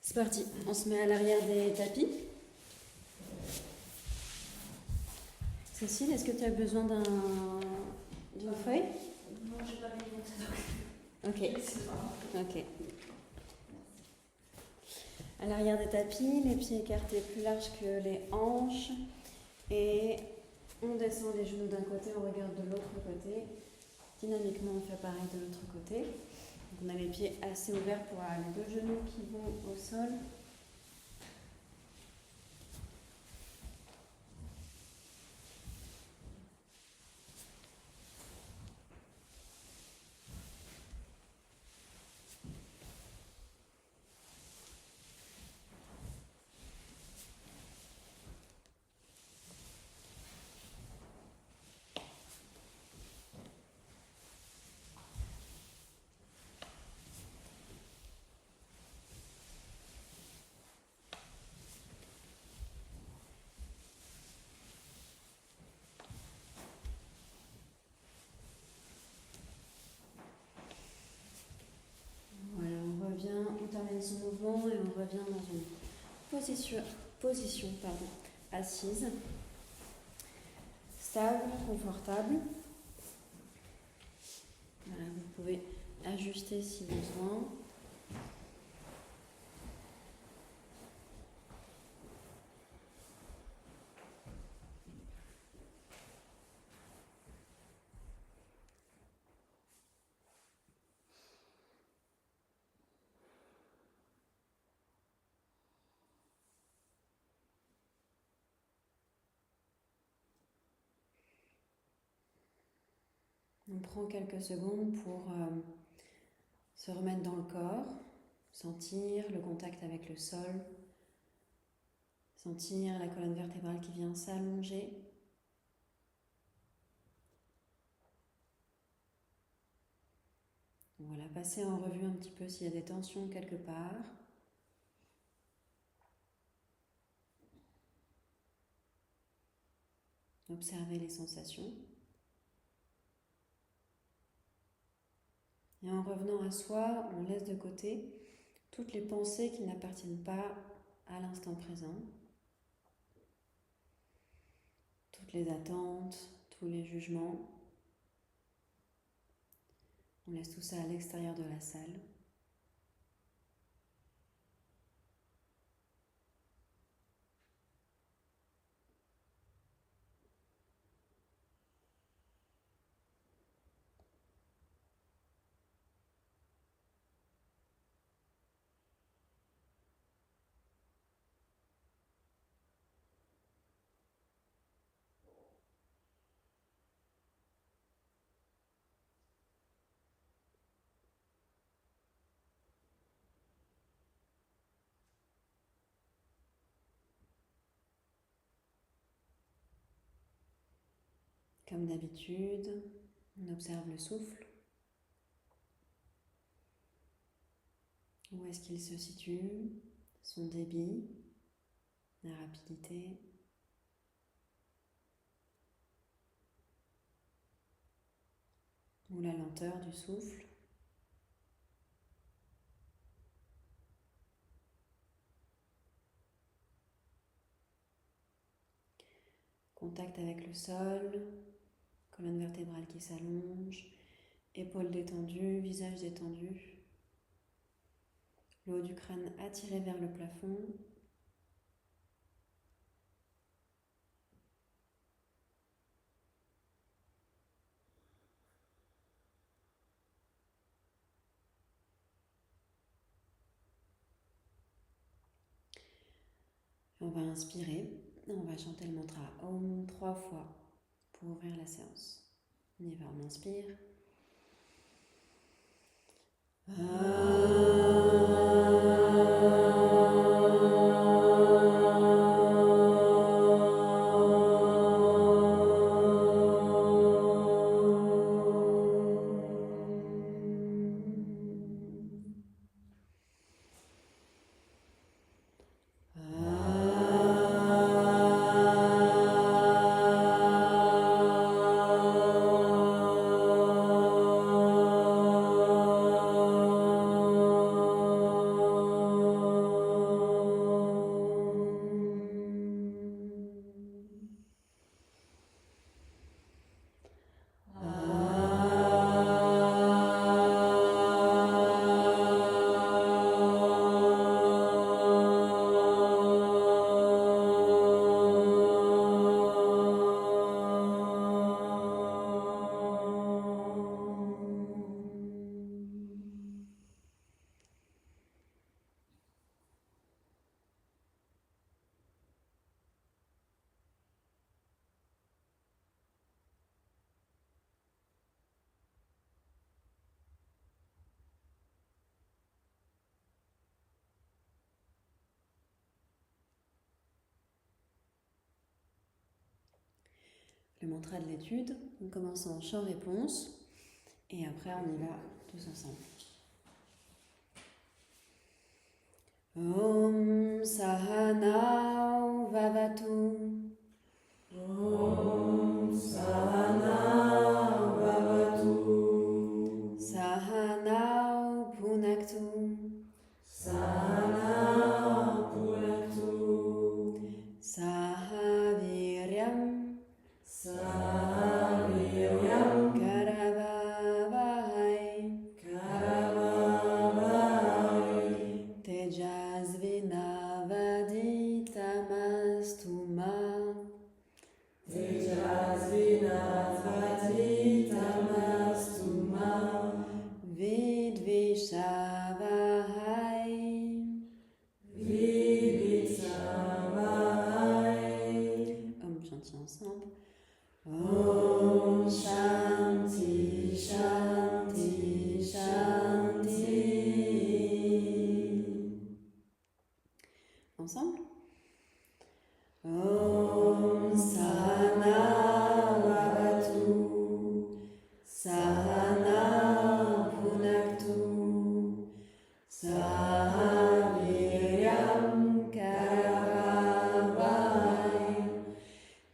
C'est parti, on se met à l'arrière des tapis. Cécile, est-ce que tu as besoin d'une feuille? Non, j'ai pas mis mon Ok. Ok. À l'arrière des tapis, les pieds écartés plus larges que les hanches. Et on descend les genoux d'un côté, on regarde de l'autre côté. Dynamiquement, on fait pareil de l'autre côté. Donc on a les pieds assez ouverts pour avoir les deux genoux qui vont au sol. Voilà, on termine son mouvement et on revient dans une position assise, stable, confortable. Voilà, vous pouvez ajuster si besoin. On prend quelques secondes pour se remettre dans le corps, sentir le contact avec le sol, sentir la colonne vertébrale qui vient s'allonger. Voilà, passer en revue un petit peu s'il y a des tensions quelque part. Observer les sensations. Et en revenant à soi, on laisse de côté toutes les pensées qui n'appartiennent pas à l'instant présent. Toutes les attentes, tous les jugements. On laisse tout ça à l'extérieur de la salle. Comme d'habitude, on observe le souffle. Où est-ce qu'il se situe? Son débit, la rapidité. Ou la lenteur du souffle. Contact avec le sol, colonne vertébrale qui s'allonge, épaules détendues, visage détendu. Le haut du crâne attiré vers le plafond. On va inspirer, on va chanter le mantra Om 3 fois pour ouvrir la séance. On y va, on inspire. le mantra de l'étude. On commence en chant-réponse et après on y va tous ensemble. Om Sahanau Vavatu. Om Sahanau Vavatu. Sahanau Punaktu. Sahanau Punaktu. Sahaviryam. Sahaviryam. Karavavahai. Karavavahai. Tejasvinavaditamastu ma. Tejasvinavaditamastu ma. Vidvishavahai. Vidvishavahai. Om Shanti ensemble. Om Shanti, Shanti, Shanti. Ensemble. Om Sahanau Vavatu. Sahanau Punaktu. Sahaviryam Karavavahai.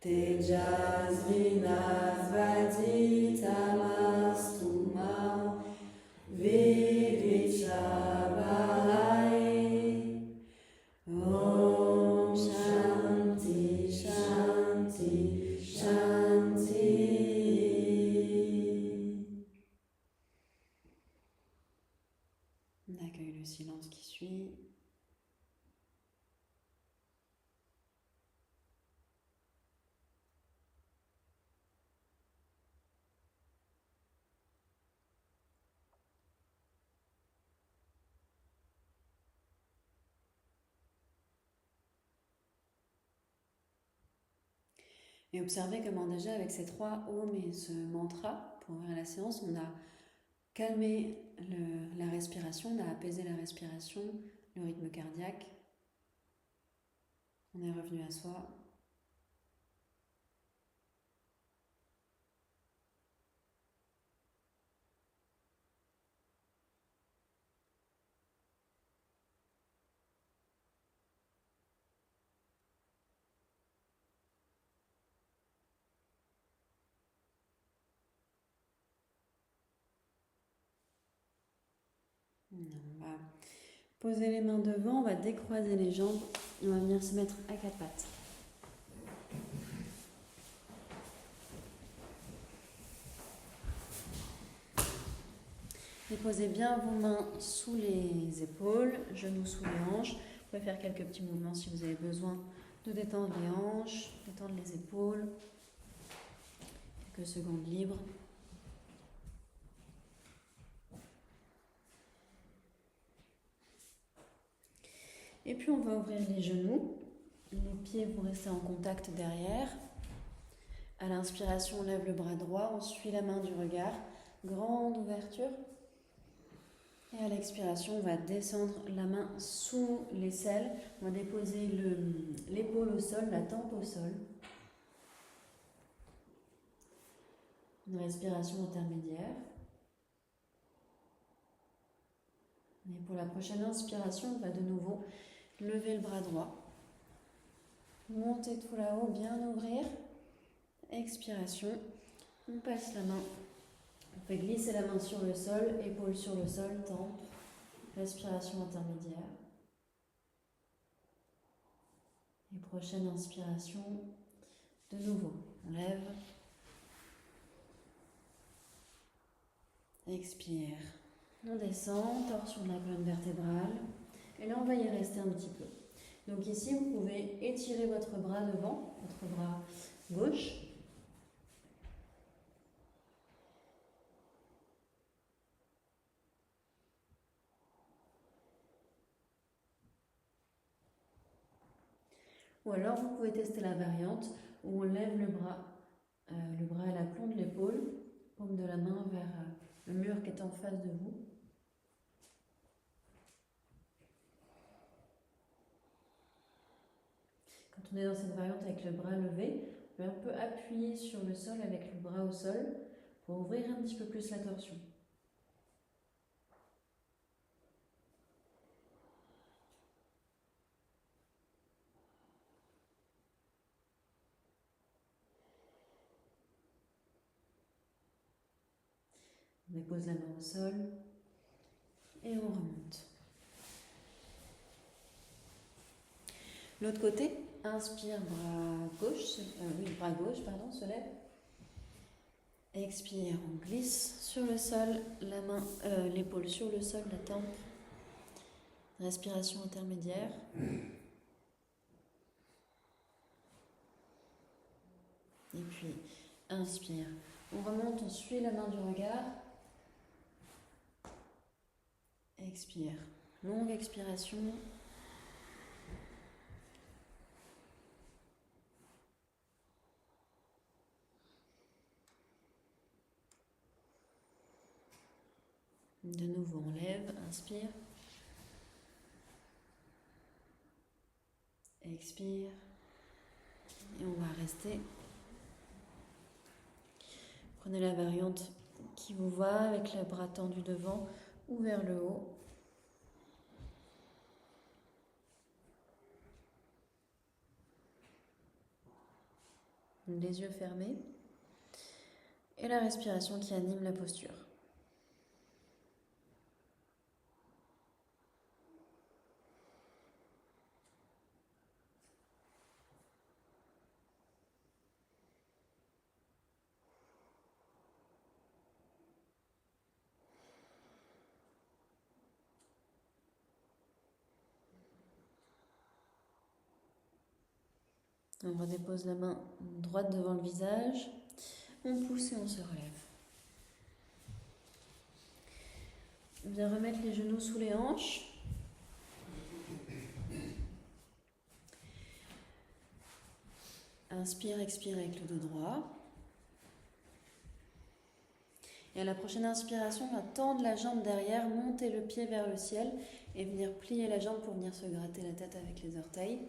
Tejasvinavaditamastu ma. Vidvishavahai. Om Shanti, Shanti, Shanti. On accueille le silence qui suit. Et observez comment déjà avec ces 3 ohms et ce mantra, pour ouvrir la séance, on a calmé la respiration, on a apaisé la respiration, le rythme cardiaque. On est revenu à soi. On va poser les mains devant, on va décroiser les jambes, on va venir se mettre à 4 pattes. Déposez bien vos mains sous les épaules, genoux sous les hanches. Vous pouvez faire quelques petits mouvements si vous avez besoin de détendre les hanches, détendre les épaules. Quelques secondes libres. Et puis on va ouvrir les genoux. Les pieds vont rester en contact derrière. À l'inspiration, on lève le bras droit, on suit la main du regard. Grande ouverture. Et à l'expiration, on va descendre la main sous l'aisselle. On va déposer l'épaule au sol, la tempe au sol. Une respiration intermédiaire. Et pour la prochaine inspiration, on va de nouveau lever le bras droit. Monter tout là-haut, bien ouvrir. Expiration. On passe la main. On fait glisser la main sur le sol, épaule sur le sol, tempe. Respiration intermédiaire. Et prochaine inspiration, de nouveau. On lève. Expire. On descend, torsion de la colonne vertébrale. Et là, on va y rester un petit peu. Donc ici, vous pouvez étirer votre bras devant, votre bras gauche. Ou alors, vous pouvez tester la variante où on lève le bras à l'aplomb de l'épaule, paume de la main vers le mur qui est en face de vous. Quand on est dans cette variante avec le bras levé, pouvez un peu appuyer sur le sol avec le bras au sol pour ouvrir un petit peu plus la torsion. On dépose la main au sol et on remonte. L'autre côté, inspire, bras gauche, bras gauche, pardon, se lève. Expire, on glisse sur le sol, la main, l'épaule sur le sol, la tempe. Respiration intermédiaire. Et puis, inspire. On remonte, on suit la main du regard. Expire. Longue expiration. De nouveau, on lève, inspire. Expire. Et on va rester. Prenez la variante qui vous va avec les bras tendus devant ou vers le haut. Les yeux fermés. Et la respiration qui anime la posture. On redépose la main droite devant le visage. On pousse et on se relève. Bien remettre les genoux sous les hanches. Inspire, expire avec le dos droit. Et à la prochaine inspiration, on va tendre la jambe derrière, monter le pied vers le ciel et venir plier la jambe pour venir se gratter la tête avec les orteils.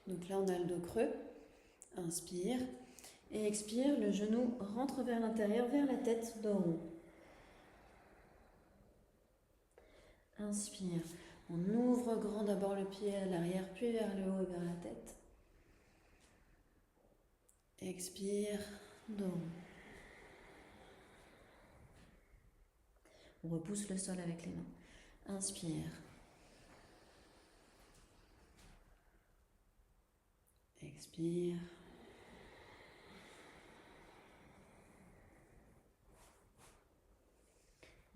Donc là, on a le dos creux. Inspire et expire, le genou rentre vers l'intérieur, vers la tête, dos rond. Inspire, on ouvre grand d'abord le pied à l'arrière, puis vers le haut et vers la tête. Expire, dos rond. On repousse le sol avec les mains. Inspire. Expire.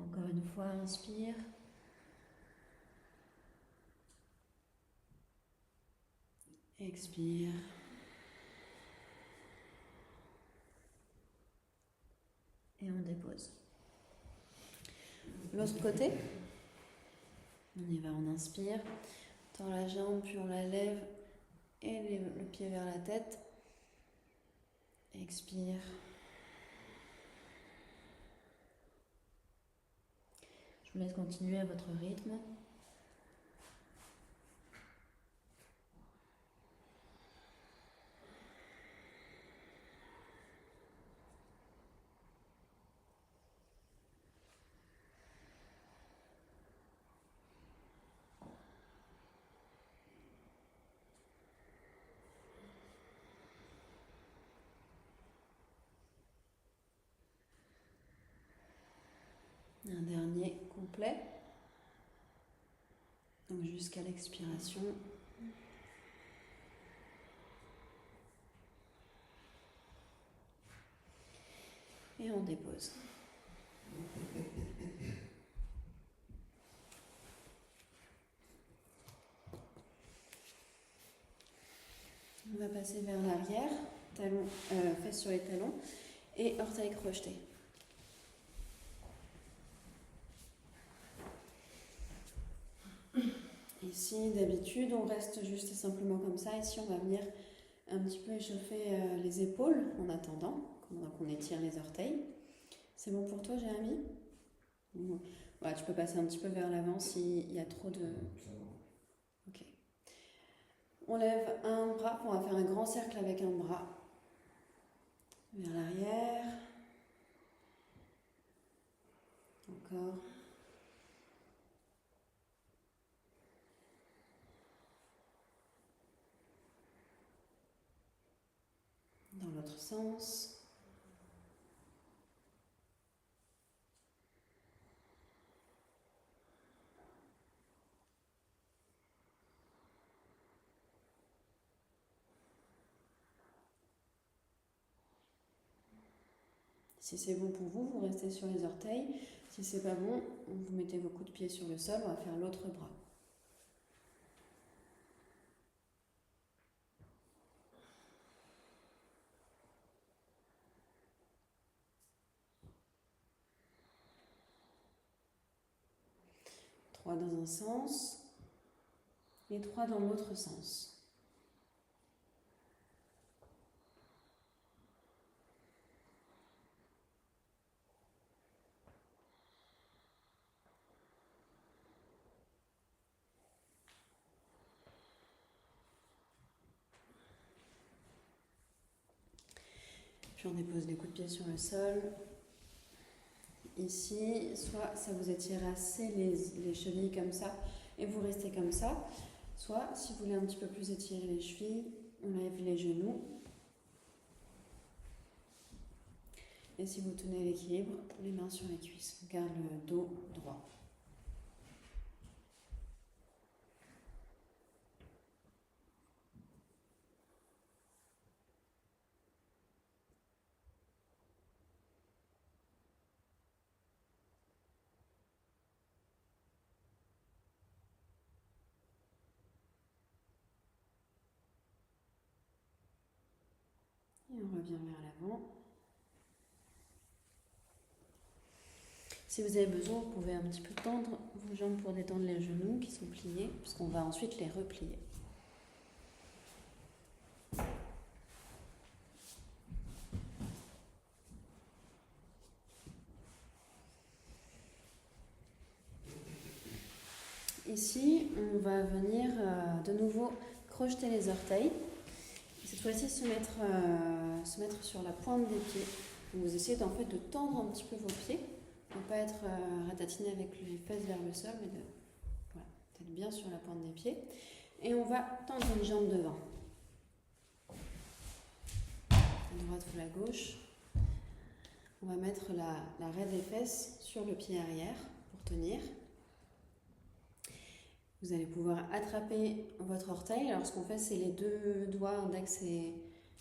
Encore une fois, inspire. Expire. Et on dépose. L'autre côté. On y va, on inspire. Tend la jambe, puis on la lève. Et le pied vers la tête. Expire. Je vous laisse continuer à votre rythme. Un dernier complet. Donc jusqu'à l'expiration. Et on dépose. On va passer vers l'arrière, talons, fesses sur les talons et orteils crochetés. Ici, d'habitude, on reste juste et simplement comme ça. Ici, on va venir un petit peu échauffer les épaules en attendant, pendant qu'on étire les orteils. C'est bon pour toi, Jérémy? Voilà, tu peux passer un petit peu vers l'avant s'il y a trop de... Ok. On lève un bras, on va faire un grand cercle avec un bras. vers l'arrière. Encore. Dans l'autre sens. Si c'est bon pour vous, vous restez sur les orteils. Si c'est pas bon, vous mettez vos coups de pied sur le sol, on va faire l'autre bras. Trois dans un sens et 3 dans l'autre sens. Puis on dépose les coups de pied sur le sol. Ici, soit ça vous étire assez les chevilles comme ça et vous restez comme ça, soit si vous voulez un petit peu plus étirer les chevilles, on lève les genoux. Et si vous tenez l'équilibre, les mains sur les cuisses, on garde le dos droit. Et on revient vers l'avant. Si vous avez besoin, vous pouvez un petit peu tendre vos jambes pour détendre les genoux qui sont pliés, puisqu'on va ensuite les replier. Ici, on va venir de nouveau crocheter les orteils. Cette fois-ci, se mettre sur la pointe des pieds. Donc vous essayez en fait de tendre un petit peu vos pieds, de ne pas être ratatiné avec les fesses vers le sol, mais d'être bien sur la pointe des pieds. Et on va tendre une jambe devant. À droite ou à gauche. On va mettre la raie des fesses sur le pied arrière pour tenir. Vous allez pouvoir attraper votre orteil. Alors ce qu'on fait, c'est les deux doigts index et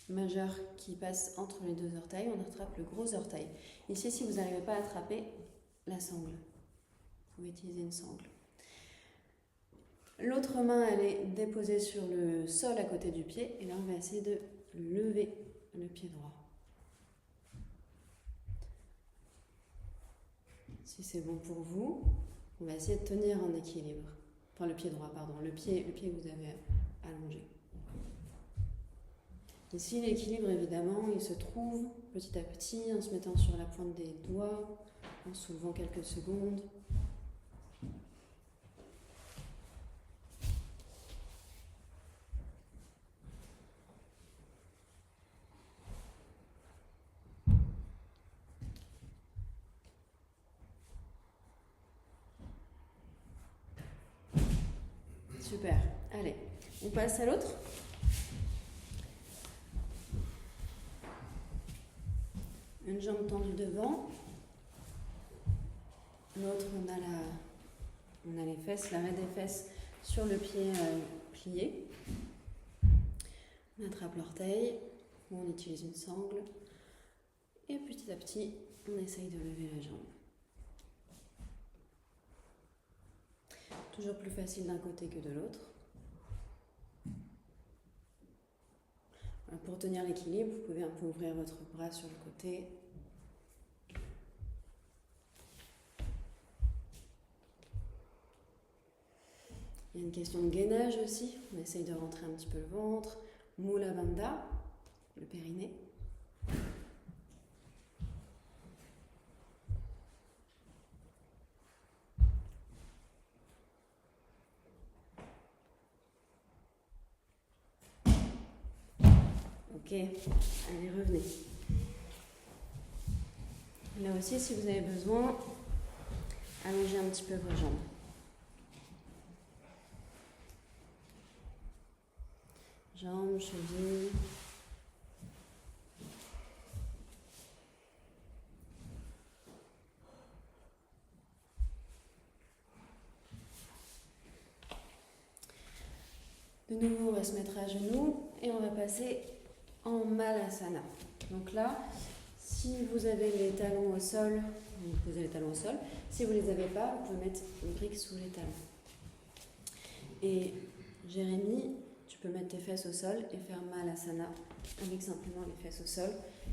majeur qui passent entre les deux orteils. On attrape le gros orteil. Ici, si vous n'arrivez pas à attraper la sangle, vous pouvez utiliser une sangle. L'autre main, elle est déposée sur le sol à côté du pied. Et là, on va essayer de lever le pied droit. Si c'est bon pour vous, on va essayer de tenir en équilibre. Enfin, le pied droit, pardon. Le pied que vous avez allongé. Ici, l'équilibre, évidemment, il se trouve petit à petit en se mettant sur la pointe des doigts, en soulevant quelques secondes. Super. Allez, on passe à l'autre. Une jambe tendue devant. L'autre, on a les fesses, l'arrêt des fesses sur le pied plié. On attrape l'orteil, ou on utilise une sangle. Et petit à petit, on essaye de lever la jambe. Toujours plus facile d'un côté que de l'autre. Pour tenir l'équilibre, vous pouvez un peu ouvrir votre bras sur le côté. Il y a une question de gainage aussi. On essaye de rentrer un petit peu le ventre. Mula Bandha, le périnée. Ok, allez, revenez. Là aussi, si vous avez besoin, allongez un petit peu vos jambes. Jambes, chevilles. De nouveau, on va se mettre à genoux et on va passer en Malasana. Donc là, si vous avez les talons au sol, vous posez les talons au sol. Si vous ne les avez pas, vous pouvez mettre une brique sous les talons. Et Jérémy, tu peux mettre tes fesses au sol et faire Malasana avec simplement les fesses au sol,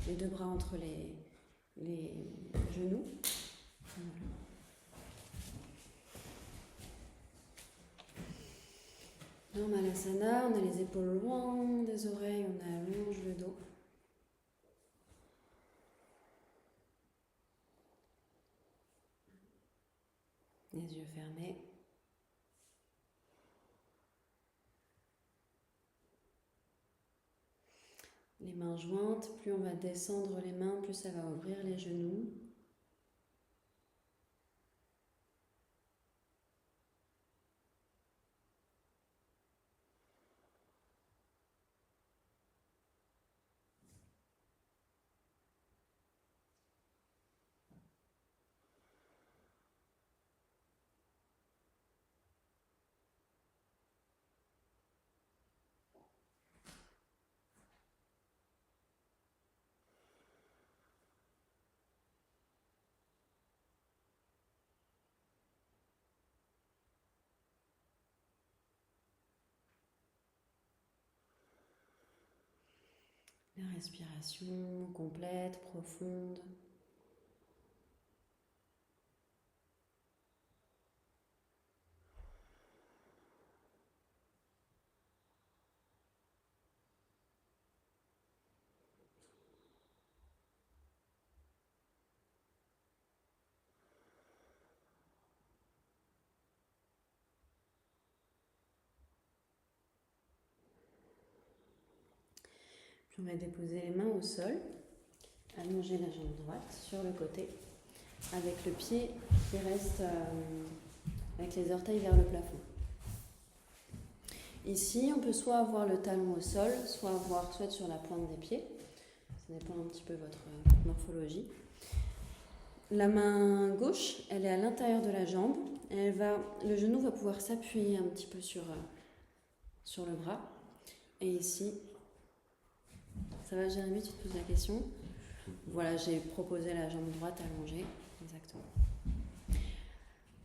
les deux bras entre les genoux. Voilà. Dans Malasana, on a les épaules loin des oreilles, on allonge le dos. Les yeux fermés. Les mains jointes, plus on va descendre les mains, plus ça va ouvrir les genoux. La respiration complète, profonde. Puis on va déposer les mains au sol, allonger la jambe droite sur le côté, avec le pied qui reste avec les orteils vers le plafond. Ici, on peut soit avoir le talon au sol, soit sur la pointe des pieds. Ça dépend un petit peu de votre morphologie. La main gauche, elle est à l'intérieur de la jambe. Le genou va pouvoir s'appuyer un petit peu sur le bras. Et ici, ça va Jérémy, tu te poses la question? Voilà, j'ai proposé la jambe droite allongée, exactement.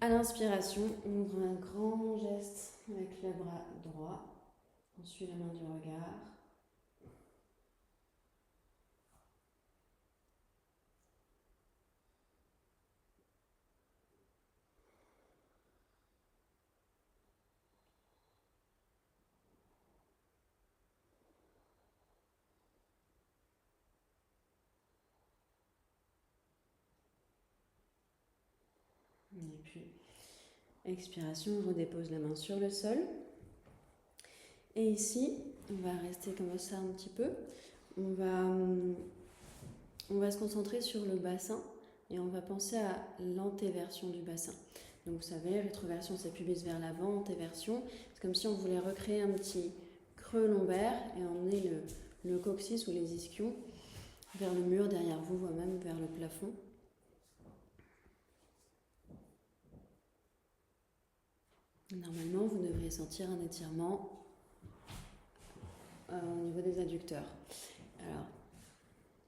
À l'inspiration, on ouvre un grand geste avec le bras droit. On suit la main du regard. Et puis, expiration, on redépose la main sur le sol. Et ici, on va rester comme ça un petit peu. On va se concentrer sur le bassin et on va penser à l'antéversion du bassin. Donc vous savez, rétroversion, c'est pubis vers l'avant, antéversion. C'est comme si on voulait recréer un petit creux lombaire et emmener le coccyx ou les ischions vers le mur derrière vous, voire même vers le plafond. Normalement, vous devriez sentir un étirement au niveau des adducteurs. Alors,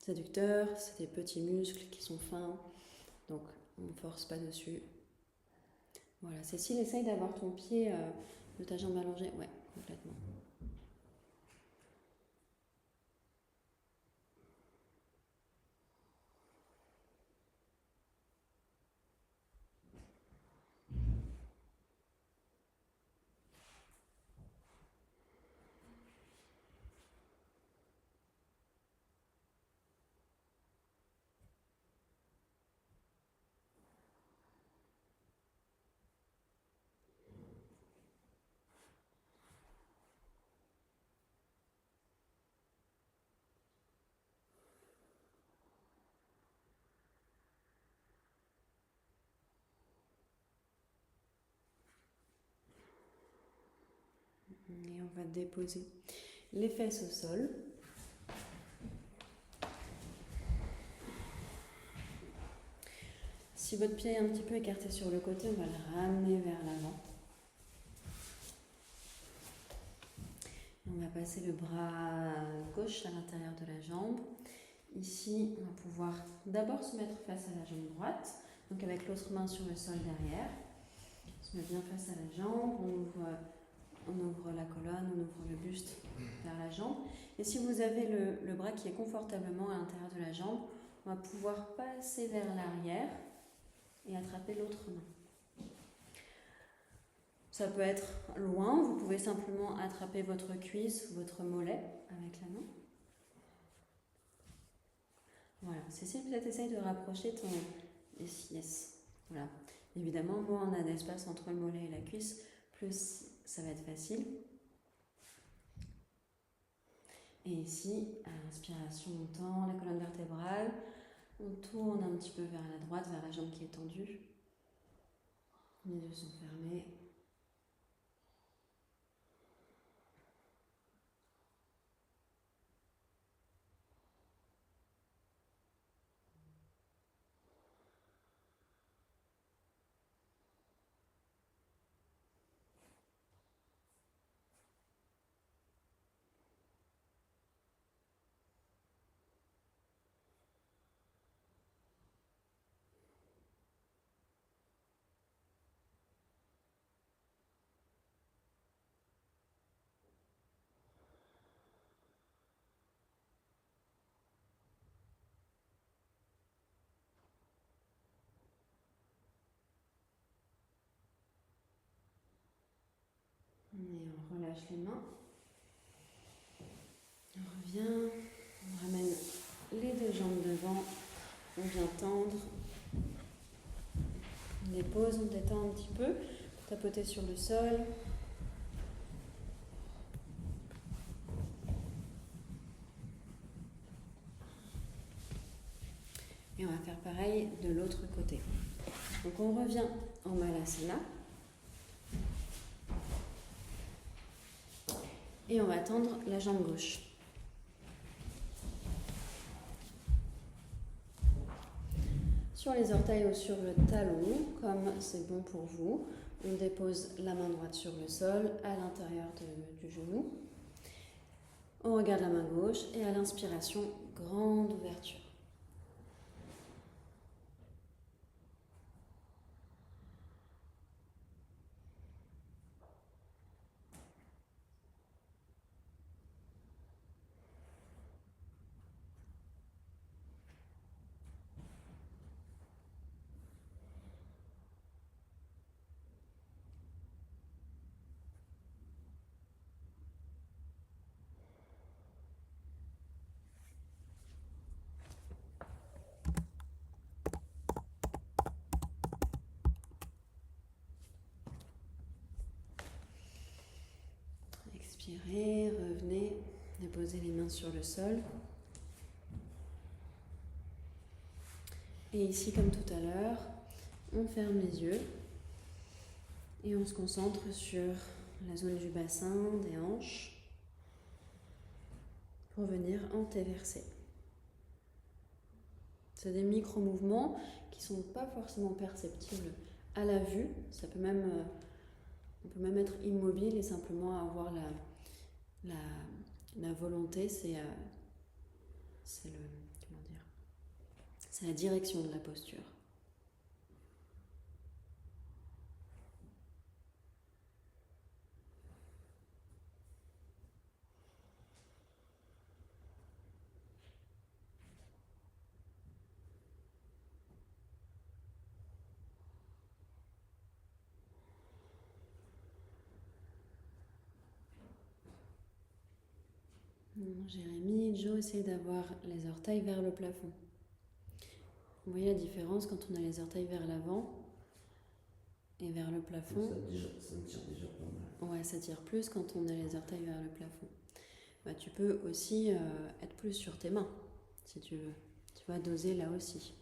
les adducteurs, c'est des petits muscles qui sont fins, donc on ne force pas dessus. Voilà, Cécile, essaye d'avoir ton pied de ta jambe allongée. Ouais, complètement. Et on va déposer les fesses au sol. Si votre pied est un petit peu écarté sur le côté, on va le ramener vers l'avant. On va passer le bras gauche à l'intérieur de la jambe. Ici, on va pouvoir d'abord se mettre face à la jambe droite, donc avec l'autre main sur le sol derrière. On se met bien face à la jambe, on ouvre la colonne, on ouvre le buste vers la jambe. Et si vous avez le bras qui est confortablement à l'intérieur de la jambe, on va pouvoir passer vers l'arrière et attraper l'autre main. Ça peut être loin, vous pouvez simplement attraper votre cuisse ou votre mollet avec la main. Voilà, Cécile, peut-être essaye de rapprocher ton... Yes. Voilà. Évidemment, moins on a d'espace entre le mollet et la cuisse, plus ça va être facile. Et ici, à l'inspiration, on tend la colonne vertébrale, on tourne un petit peu vers la droite, vers la jambe qui est tendue. Les yeux sont fermés. Et on relâche les mains. On revient, on ramène les deux jambes devant, on vient tendre. On dépose, on détend un petit peu, tapoter sur le sol. Et on va faire pareil de l'autre côté. Donc on revient en Malasana. Et on va tendre la jambe gauche. Sur les orteils ou sur le talon, comme c'est bon pour vous, on dépose la main droite sur le sol, à l'intérieur du genou. On regarde la main gauche et à l'inspiration, grande ouverture. Expirez, revenez, déposez les mains sur le sol. Et ici, comme tout à l'heure, on ferme les yeux et on se concentre sur la zone du bassin, des hanches, pour venir en thé versé. C'est des micro-mouvements qui ne sont pas forcément perceptibles à la vue. Ça peut même, on peut même être immobile et simplement avoir la volonté, c'est la direction de la posture. Jérémy et Joe essayent d'avoir les orteils vers le plafond. Vous voyez la différence quand on a les orteils vers l'avant et vers le plafond. Ça me tire déjà pas mal. Ouais, ça tire plus quand on a les orteils vers le plafond. Bah, tu peux aussi être plus sur tes mains, si tu veux. Tu vas doser là aussi.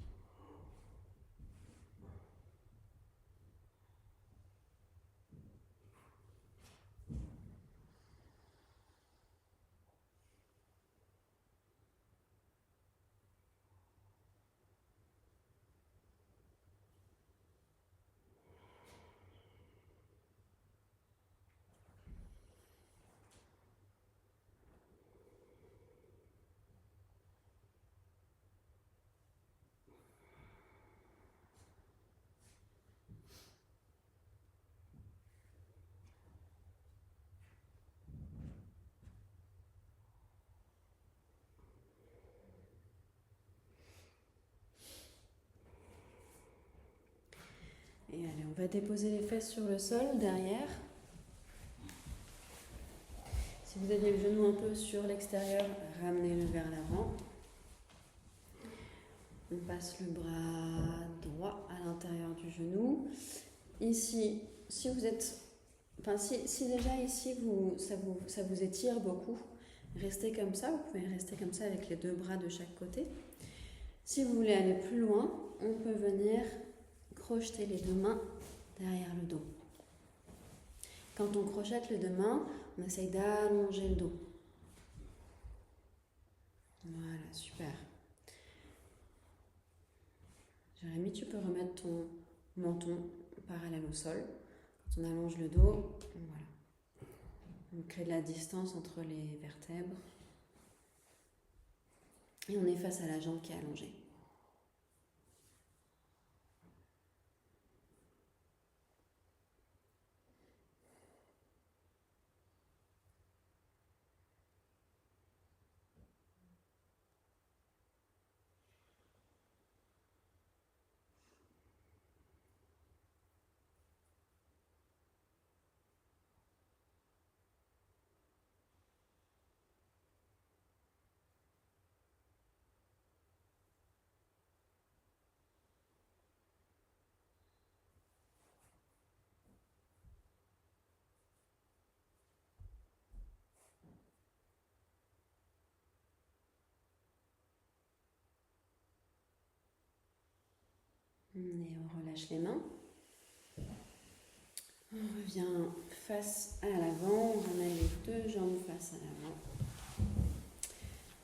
va déposer les fesses sur le sol derrière. Si vous avez le genou un peu sur l'extérieur, ramenez-le vers l'avant. On passe le bras droit à l'intérieur du genou. Ici, si vous êtes, enfin si déjà ici ça vous étire beaucoup, restez comme ça. Vous pouvez rester comme ça avec les deux bras de chaque côté. Si vous voulez aller plus loin, on peut venir crocheter les deux mains derrière le dos. Quand on crochette les deux mains, on essaye d'allonger le dos. Voilà, super. Jérémy, tu peux remettre ton menton parallèle au sol. Quand on allonge le dos, voilà. On crée de la distance entre les vertèbres. Et on est face à la jambe qui est allongée. Et on relâche les mains. On revient face à l'avant, on ramène les deux jambes face à l'avant.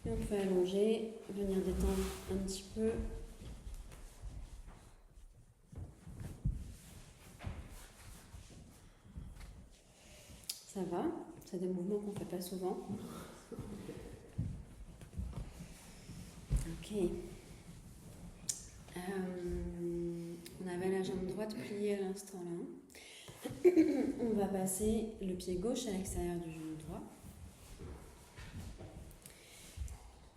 Et on peut allonger, venir détendre un petit peu. Ça va, c'est des mouvements qu'on ne fait pas souvent. Ok. On avait la jambe droite pliée à l'instant là. On va passer le pied gauche à l'extérieur du genou droit.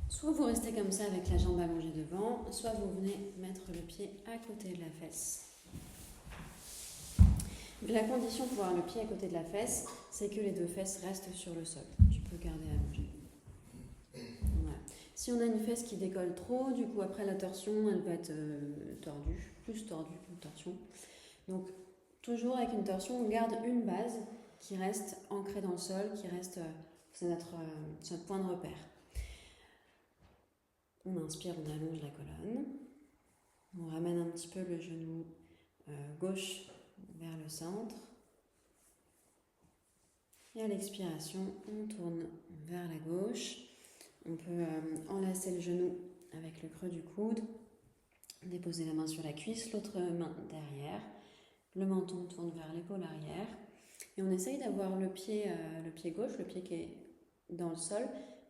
Soit vous restez comme ça avec la jambe allongée devant, soit vous venez mettre le pied à côté de la fesse. La condition pour avoir le pied à côté de la fesse, c'est que les deux fesses restent sur le sol. Tu peux garder allongé. Voilà. Si on a une fesse qui décolle trop, du coup après la torsion, elle va être tordue, plus tordue qu'une torsion. Donc toujours avec une torsion, on garde une base qui reste ancrée dans le sol, qui reste, c'est notre point de repère. On inspire, on allonge la colonne. On ramène un petit peu le genou gauche vers le centre. Et à l'expiration, on tourne vers la gauche. On peut enlacer le genou avec le creux du coude, déposer la main sur la cuisse, l'autre main derrière. Le menton tourne vers l'épaule arrière. Et on essaye d'avoir le pied gauche, le pied qui est dans le sol,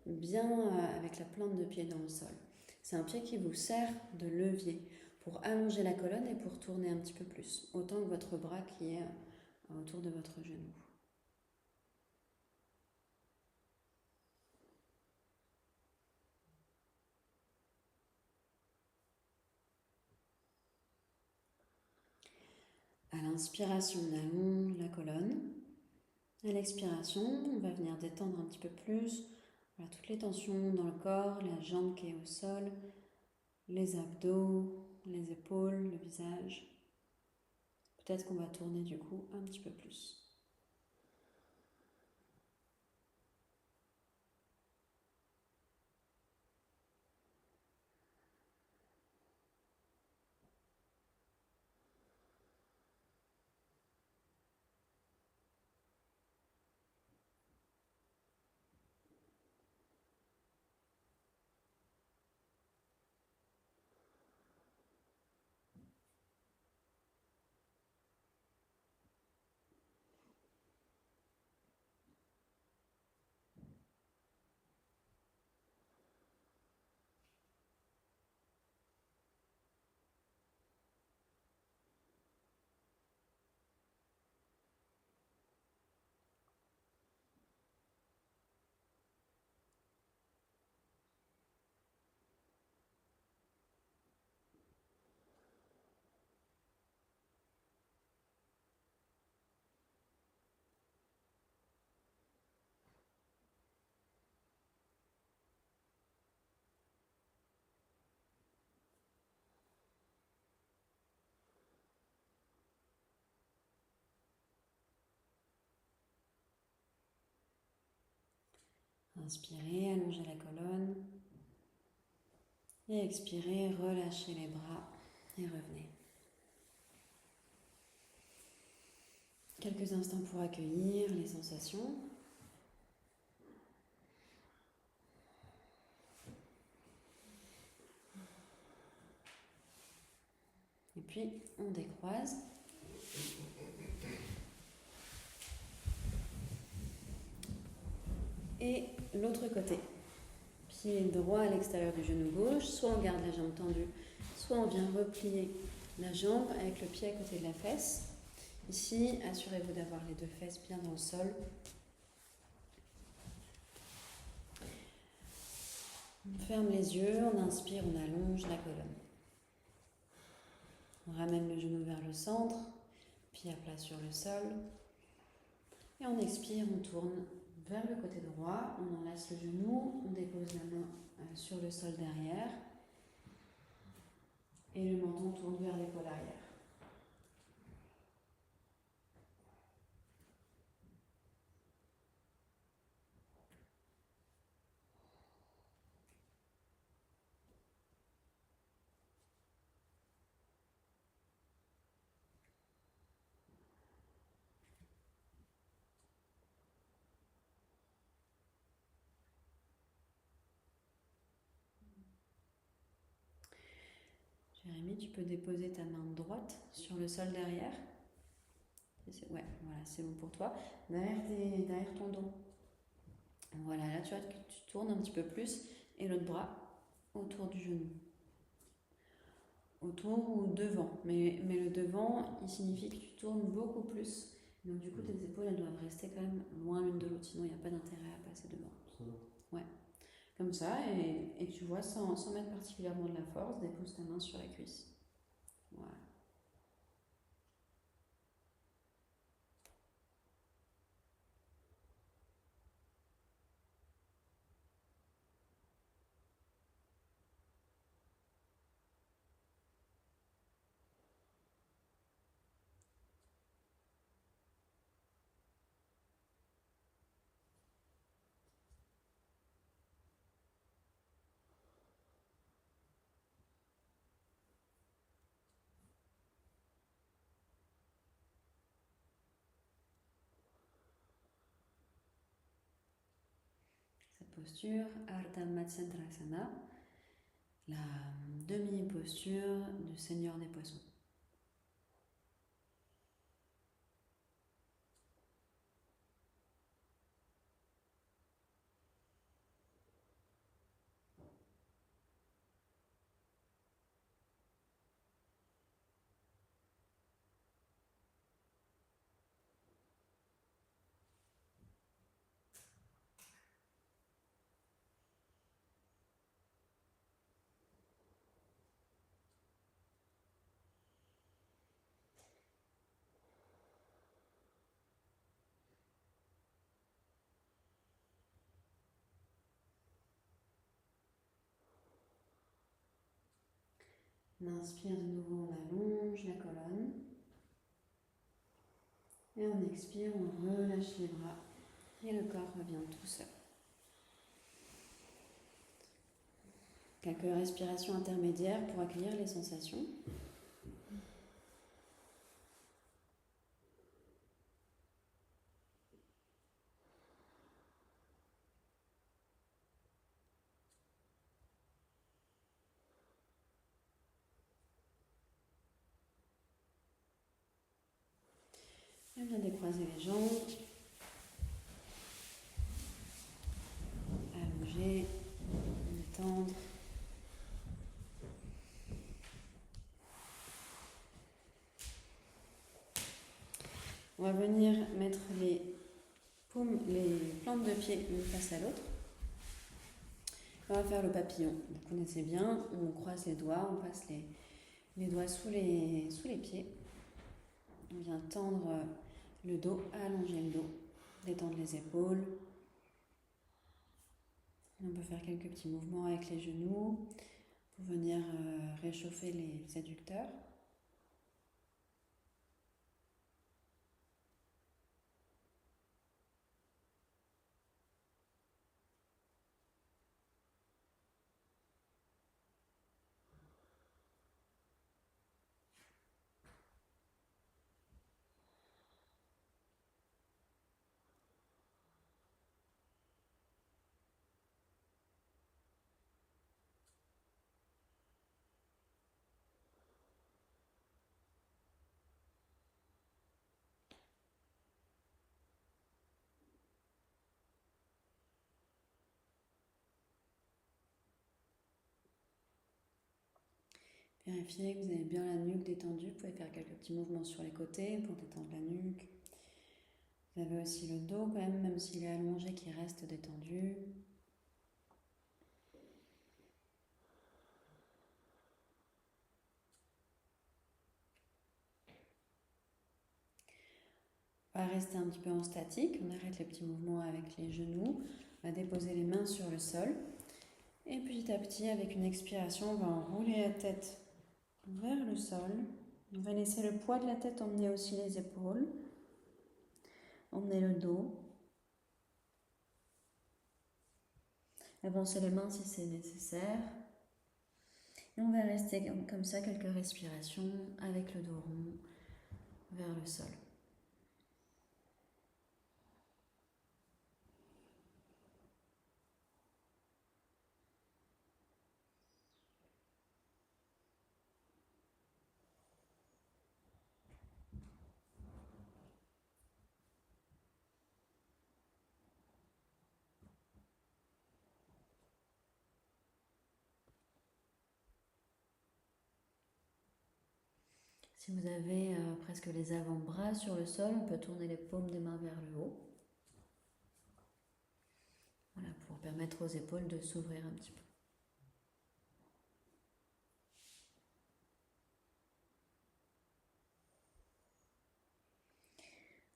bien avec la plante de pied dans le sol. C'est un pied qui vous sert de levier pour allonger la colonne et pour tourner un petit peu plus, autant que votre bras qui est autour de votre genou. À l'inspiration, on allonge la colonne. À l'expiration, on va venir détendre un petit peu plus. Voilà, toutes les tensions dans le corps, la jambe qui est au sol, les abdos, les épaules, le visage. Peut-être qu'on va tourner du coup un petit peu plus. Inspirez, allongez la colonne. Et expirez, relâchez les bras et revenez. Quelques instants pour accueillir les sensations. Et puis, on décroise. Et l'autre côté. Pied droit à l'extérieur du genou gauche. Soit on garde la jambe tendue, soit on vient replier la jambe avec le pied à côté de la fesse. Ici, assurez-vous d'avoir les deux fesses bien dans le sol. On ferme les yeux, on inspire, on allonge la colonne. On ramène le genou vers le centre, pied à plat sur le sol. Et on expire, on tourne vers le côté droit, on enlace le genou, on dépose la main sur le sol derrière. Et le menton tourne vers l'épaule arrière. Jérémy, tu peux déposer ta main droite sur le sol derrière. Ouais, voilà, c'est bon pour toi. Derrière ton dos. Voilà, là tu vois que tu tournes un petit peu plus et l'autre bras autour du genou. Autour ou devant. Mais le devant, il signifie que tu tournes beaucoup plus. Donc du coup, tes épaules, elles doivent rester quand même loin l'une de l'autre. Sinon, il n'y a pas d'intérêt à passer devant. Ouais. Comme ça, et tu vois, sans mettre particulièrement de la force, dépose ta main sur la cuisse. Voilà. Cette posture, Ardha Matsyendrasana, la demi-posture du Seigneur des Poissons. On inspire de nouveau, on allonge la colonne. Et on expire, on relâche les bras. Et le corps revient tout seul. Quelques respirations intermédiaires pour accueillir les sensations. Et on vient décroiser les jambes. Allonger, détendre. On va venir mettre les plantes de pied une face à l'autre. On va faire le papillon. Vous connaissez bien, on croise les doigts, on passe les doigts sous les pieds. On vient tendre le dos, allonger le dos, détendre les épaules. On peut faire quelques petits mouvements avec les genoux pour venir réchauffer les adducteurs. Vérifiez que vous avez bien la nuque détendue. Vous pouvez faire quelques petits mouvements sur les côtés pour détendre la nuque. Vous avez aussi le dos quand même s'il est allongé, qui reste détendu. On va rester un petit peu en statique. On arrête les petits mouvements avec les genoux. On va déposer les mains sur le sol. Et petit à petit, avec une expiration, on va enrouler la tête vers le sol. On va laisser le poids de la tête emmener aussi les épaules. Emmener le dos. Avancer les mains si c'est nécessaire. Et on va rester comme ça quelques respirations avec le dos rond vers le sol. Si vous avez presque les avant-bras sur le sol, on peut tourner les paumes des mains vers le haut. Voilà, pour permettre aux épaules de s'ouvrir un petit peu.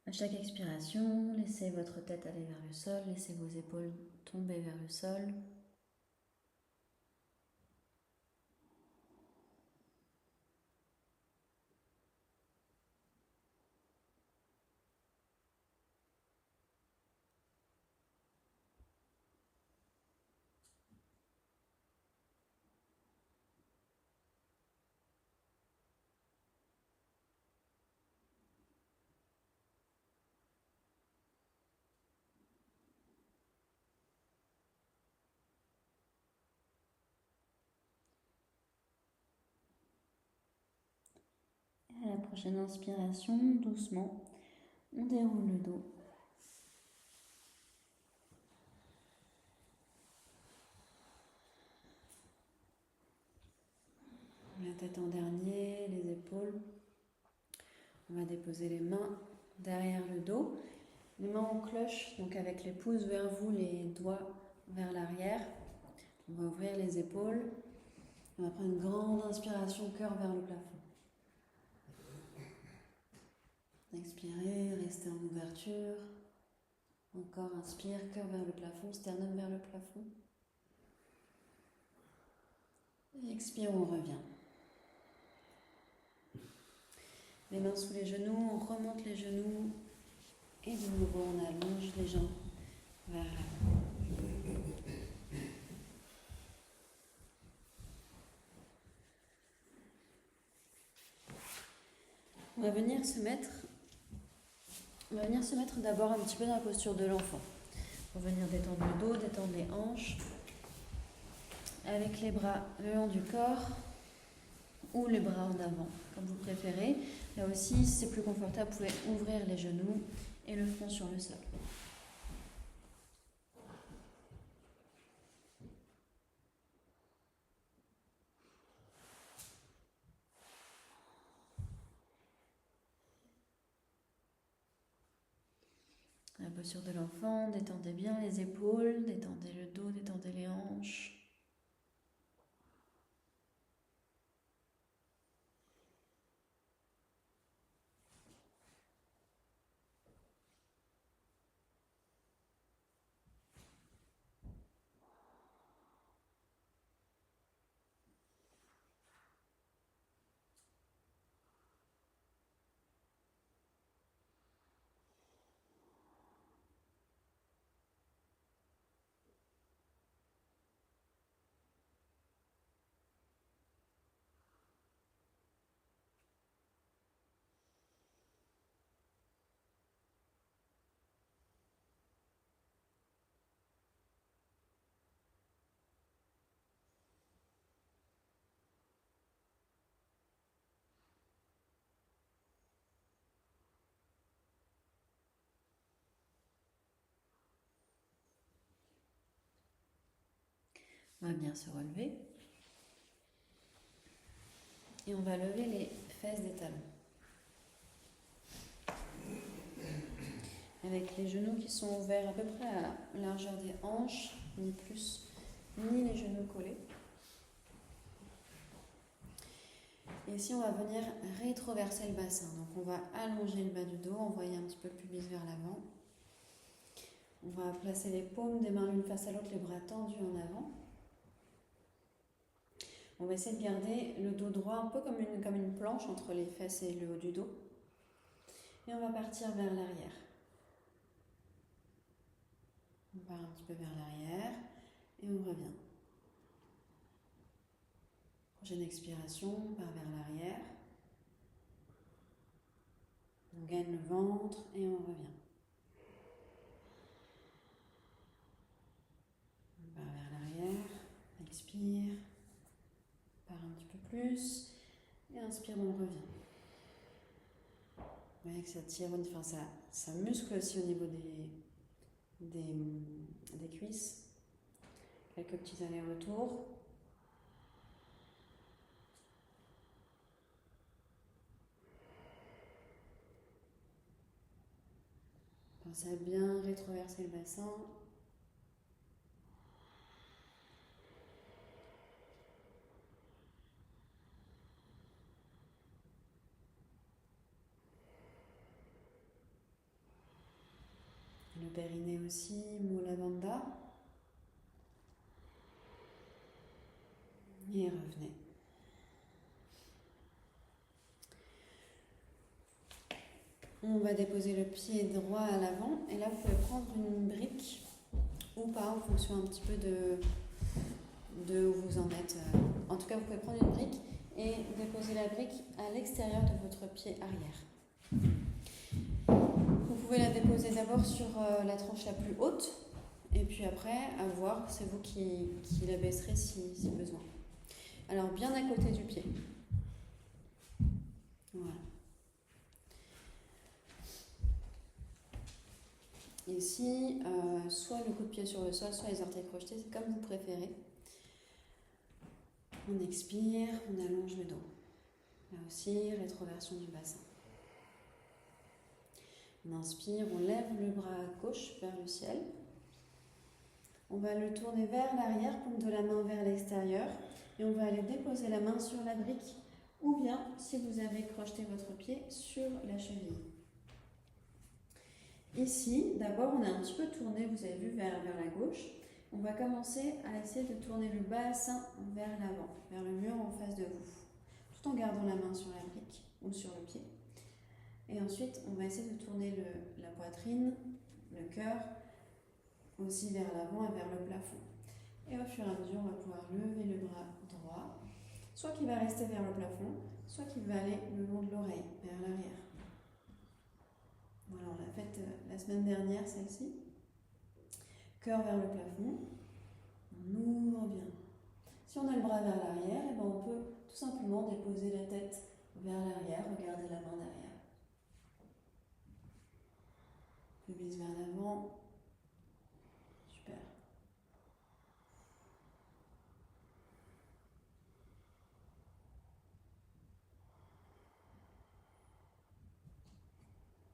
À chaque expiration, laissez votre tête aller vers le sol, laissez vos épaules tomber vers le sol. Et à la prochaine inspiration, doucement, on déroule le dos. La tête en dernier, les épaules. On va déposer les mains derrière le dos. Les mains en cloche, donc avec les pouces vers vous, les doigts vers l'arrière. On va ouvrir les épaules. On va prendre une grande inspiration, cœur vers le plafond. Expirez, restez en ouverture. Encore inspire, cœur vers le plafond, sternum vers le plafond. Et expire, on revient. Les mains sous les genoux, on remonte les genoux. Et de nouveau, on allonge les jambes vers l'avant. On va venir se mettre d'abord un petit peu dans la posture de l'enfant. On va venir détendre le dos, détendre les hanches. Avec les bras le long du corps ou les bras en avant, comme vous préférez. Là aussi, si c'est plus confortable, vous pouvez ouvrir les genoux et le front sur le sol. La posture de l'enfant, détendez bien les épaules, détendez le dos, détendez les hanches. On va bien se relever. Et on va lever les fesses des talons. Avec les genoux qui sont ouverts à peu près à la largeur des hanches, ni plus, ni les genoux collés. Et ici, on va venir rétroverser le bassin. Donc, on va allonger le bas du dos, envoyer un petit peu le pubis vers l'avant. On va placer les paumes des mains l'une face à l'autre, les bras tendus en avant. On va essayer de garder le dos droit un peu comme une planche entre les fesses et le haut du dos. Et on va partir vers l'arrière. On part un petit peu vers l'arrière et on revient. Prochaine expiration, on part vers l'arrière. On gagne le ventre et on revient. On part vers l'arrière, expire, part un petit peu plus et inspire, on revient. Vous voyez que ça tire, enfin ça muscle aussi au niveau des cuisses. Quelques petits allers-retours. Pensez à bien rétroverser le bassin. Le périnée aussi, Mula Bandha. Et revenez. On va déposer le pied droit à l'avant et là vous pouvez prendre une brique ou pas en fonction un petit peu de où vous en êtes. En tout cas vous pouvez prendre une brique et déposer la brique à l'extérieur de votre pied arrière. Vous pouvez la déposer d'abord sur la tranche la plus haute et puis après à voir, c'est vous qui la baisserez si besoin. Alors bien à côté du pied. Voilà. Ici, soit le coup de pied sur le sol, soit les orteils crochetés, c'est comme vous préférez. On expire, on allonge le dos. Là aussi, rétroversion du bassin. On inspire, on lève le bras gauche vers le ciel. On va le tourner vers l'arrière, paume de la main vers l'extérieur. Et on va aller déposer la main sur la brique ou bien, si vous avez crocheté votre pied, sur la cheville. Ici, d'abord, on a un petit peu tourné, vous avez vu, vers la gauche. On va commencer à essayer de tourner le bassin vers l'avant, vers le mur en face de vous, tout en gardant la main sur la brique ou sur le pied. Et ensuite, on va essayer de tourner la poitrine, le cœur, aussi vers l'avant et vers le plafond. Et au fur et à mesure, on va pouvoir lever le bras droit, soit qu'il va rester vers le plafond, soit qu'il va aller le long de l'oreille, vers l'arrière. Voilà, on l'a faite la semaine dernière, celle-ci. Cœur vers le plafond, on ouvre bien. Si on a le bras vers l'arrière, eh ben on peut tout simplement déposer la tête vers l'arrière, regarder la main derrière. Pubis vers l'avant. Super.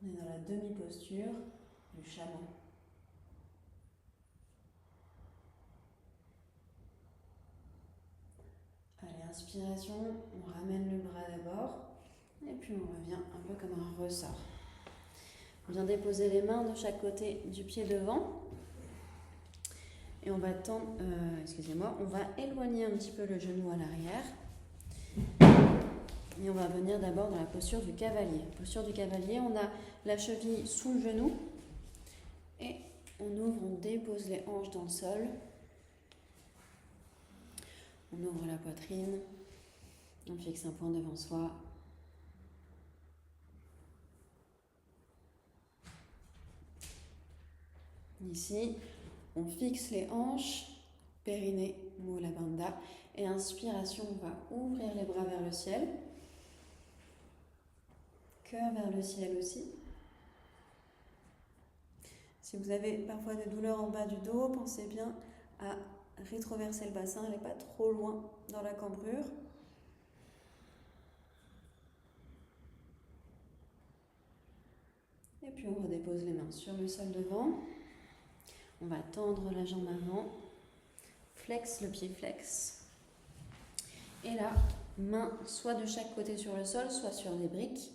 On est dans la demi-posture du chaman. Allez, inspiration, on ramène le bras d'abord et puis on revient un peu comme un ressort. On vient déposer les mains de chaque côté du pied devant et on va on va éloigner un petit peu le genou à l'arrière et on va venir d'abord dans la posture du cavalier. Posture du cavalier, on a la cheville sous le genou et on ouvre, on dépose les hanches dans le sol. On ouvre la poitrine, on fixe un point devant soi. Ici, on fixe les hanches, périnée, Mula Bandha. Et inspiration, on va ouvrir les bras vers le ciel. Cœur vers le ciel aussi. Si vous avez parfois des douleurs en bas du dos, pensez bien à rétroverser le bassin, elle n'est pas trop loin dans la cambrure. puis on redépose les mains sur le sol devant. On va tendre la jambe avant. Flex, le pied flex. Et là, main soit de chaque côté sur le sol, soit sur des briques.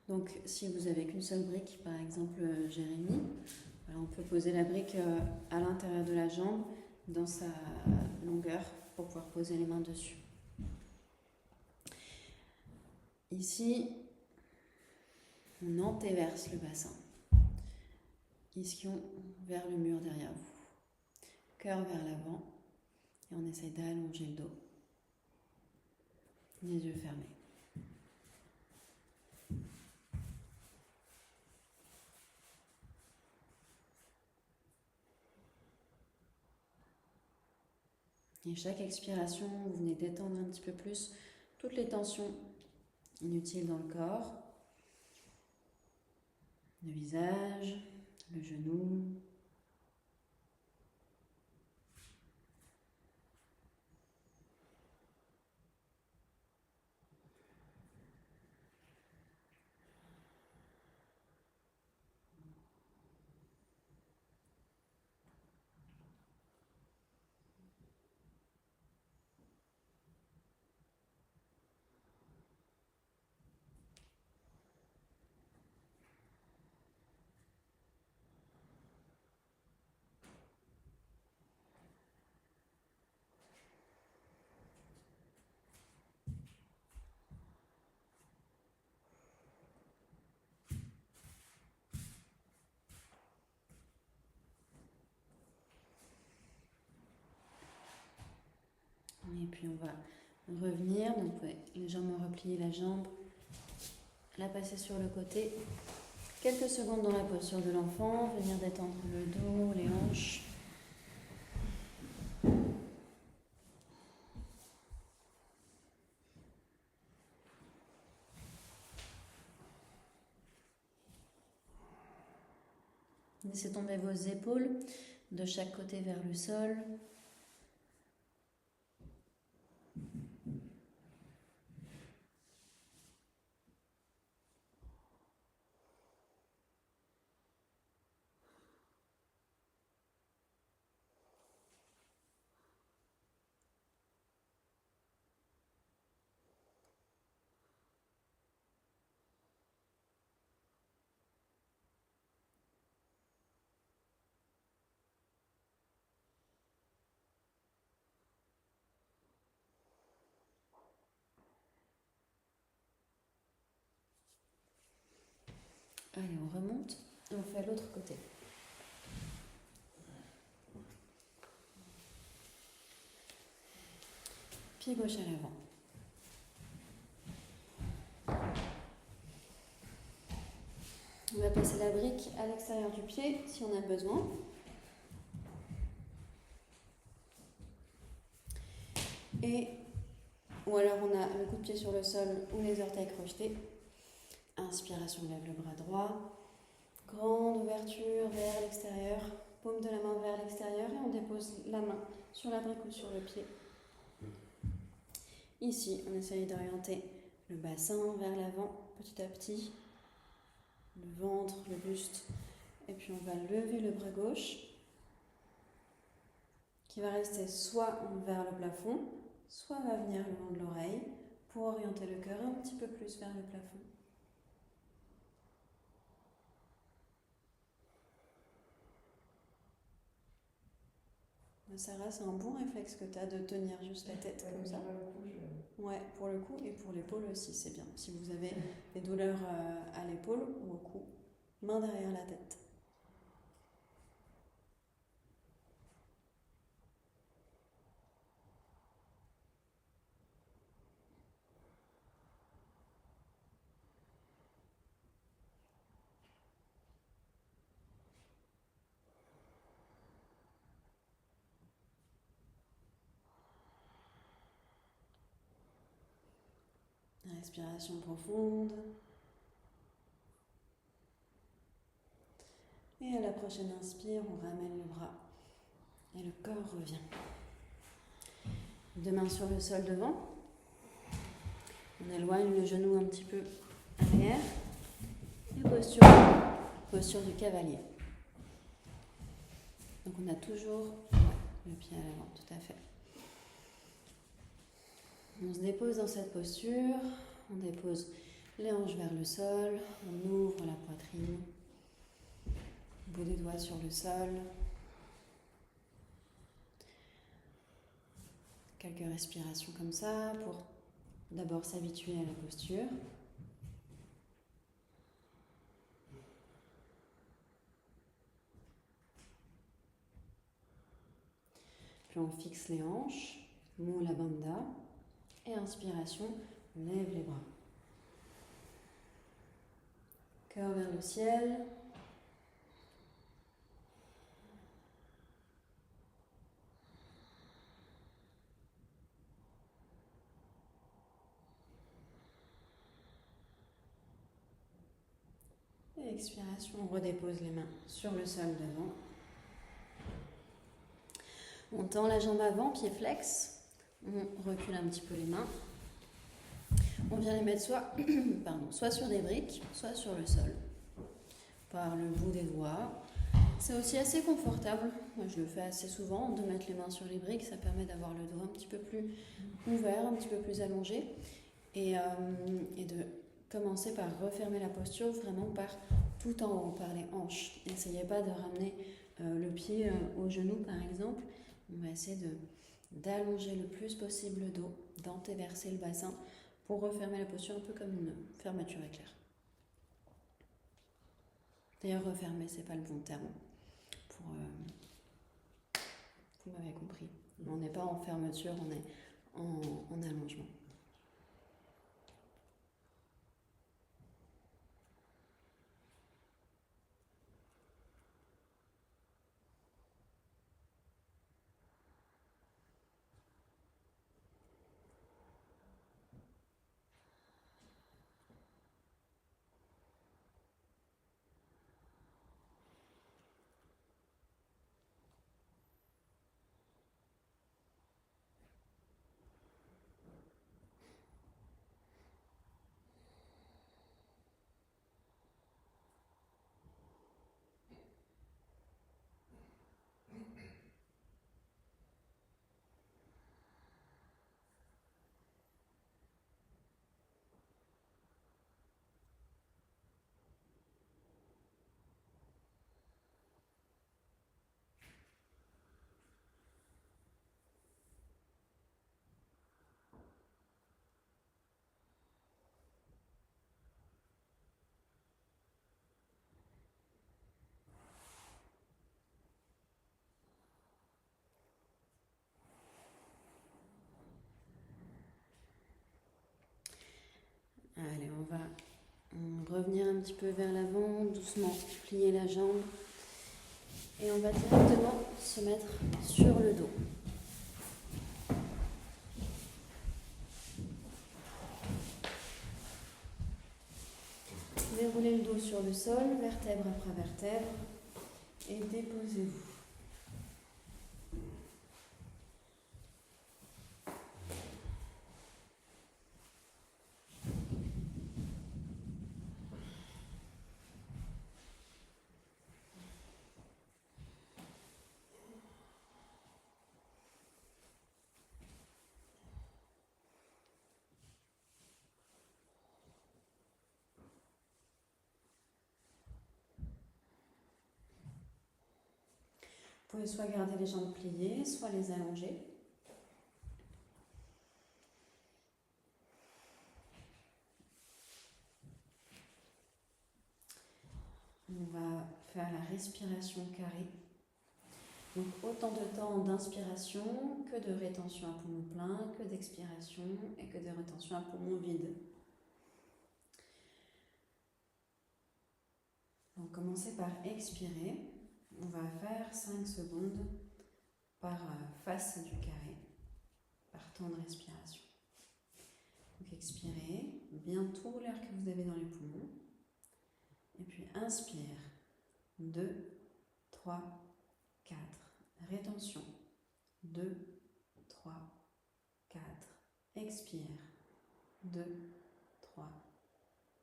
Donc si vous avez qu'une seule brique, par exemple Jérémy, voilà, on peut poser la brique à l'intérieur de la jambe, dans sa longueur, pour pouvoir poser les mains dessus. Ici, on antéverse le bassin. Ischion vers le mur derrière vous. Cœur vers l'avant. Et on essaie d'allonger le dos. Les yeux fermés. Et chaque expiration, vous venez d'étendre un petit peu plus toutes les tensions inutiles dans le corps. Le visage, le genou. Et puis on va revenir, donc légèrement replier la jambe, la passer sur le côté. Quelques secondes dans la posture de l'enfant, venir détendre le dos, les hanches. Laissez tomber vos épaules de chaque côté vers le sol. Allez, on remonte et on fait l'autre côté. Pied gauche à l'avant. On va passer la brique à l'extérieur du pied si on a besoin. Ou alors on a le coup de pied sur le sol ou les orteils crochetés. Inspiration, lève le bras droit. Grande ouverture vers l'extérieur. Paume de la main vers l'extérieur et on dépose la main sur la brique ou sur le pied. Ici, on essaye d'orienter le bassin vers l'avant petit à petit. Le ventre, le buste. Et puis on va lever le bras gauche qui va rester soit vers le plafond, soit va venir le long de l'oreille pour orienter le cœur un petit peu plus vers le plafond. Sarah, c'est un bon réflexe que tu as de tenir juste la tête comme ça. Ouais, pour le cou et pour l'épaule aussi, c'est bien. Si vous avez des douleurs à l'épaule ou au cou, main derrière la tête. Respiration profonde. Et à la prochaine inspire, on ramène le bras et le corps revient. Deux mains sur le sol devant. On éloigne le genou un petit peu arrière. Et posture, posture du cavalier. Donc on a toujours le pied à l'avant, tout à fait. On se dépose dans cette posture, on dépose les hanches vers le sol, on ouvre la poitrine, bout des doigts sur le sol. Quelques respirations comme ça pour d'abord s'habituer à la posture. Puis on fixe les hanches, Mula Bandha, et inspiration, on lève les bras. Cœur vers le ciel. Et expiration, on redépose les mains sur le sol devant. On tend la jambe avant, pied flex. On recule un petit peu les mains. On vient les mettre soit sur des briques, soit sur le sol, par le bout des doigts. C'est aussi assez confortable. Moi, je le fais assez souvent, de mettre les mains sur les briques. Ça permet d'avoir le dos un petit peu plus ouvert, un petit peu plus allongé. Et de commencer par refermer la posture vraiment par tout en haut, par les hanches. N'essayez pas de ramener le pied au genou, par exemple. On va essayer d'allonger le plus possible le dos, d'antéverser le bassin pour refermer la posture un peu comme une fermeture éclair. D'ailleurs, refermer, c'est pas le bon terme. Vous m'avez compris. On n'est pas en fermeture, on est en allongement. Allez, on va revenir un petit peu vers l'avant, doucement plier la jambe. Et on va directement se mettre sur le dos. Déroulez le dos sur le sol, vertèbre après vertèbre, et déposez-vous. Vous pouvez soit garder les jambes pliées, soit les allonger. On va faire la respiration carrée. Donc autant de temps d'inspiration que de rétention à poumon plein, que d'expiration et que de rétention à poumon vide. Donc commencez par expirer. On va faire 5 secondes par face du carré, par temps de respiration. Donc expirez bien tout l'air que vous avez dans les poumons. Et puis inspire. 2, 3, 4. Rétention. 2, 3, 4. Expire. 2, 3,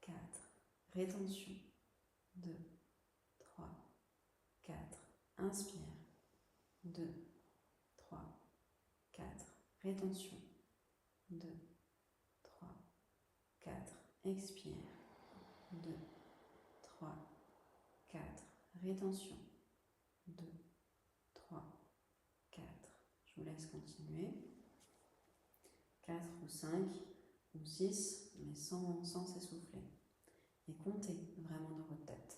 4. Rétention. Inspire. 2, 3, 4. Rétention. 2, 3, 4. Expire. 2, 3, 4. Rétention. 2, 3, 4. Je vous laisse continuer. 4 ou 5 ou 6, mais sans s'essouffler. Et comptez vraiment dans votre tête.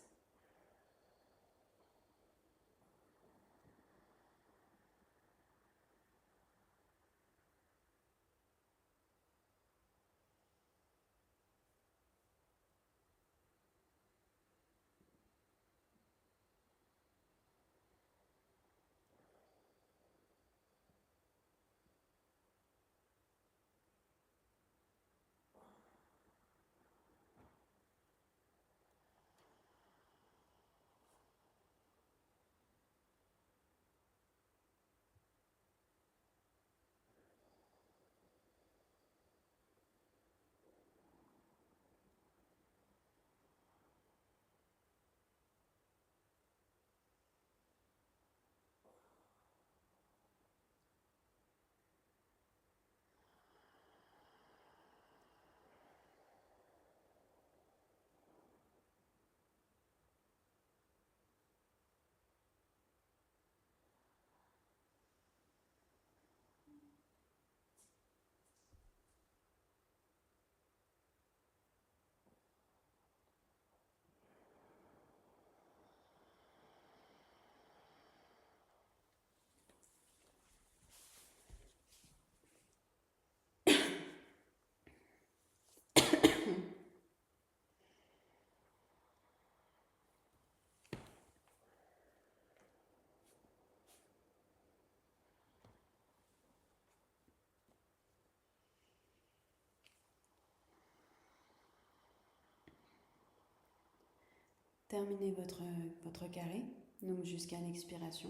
Terminez votre carré, donc jusqu'à l'expiration.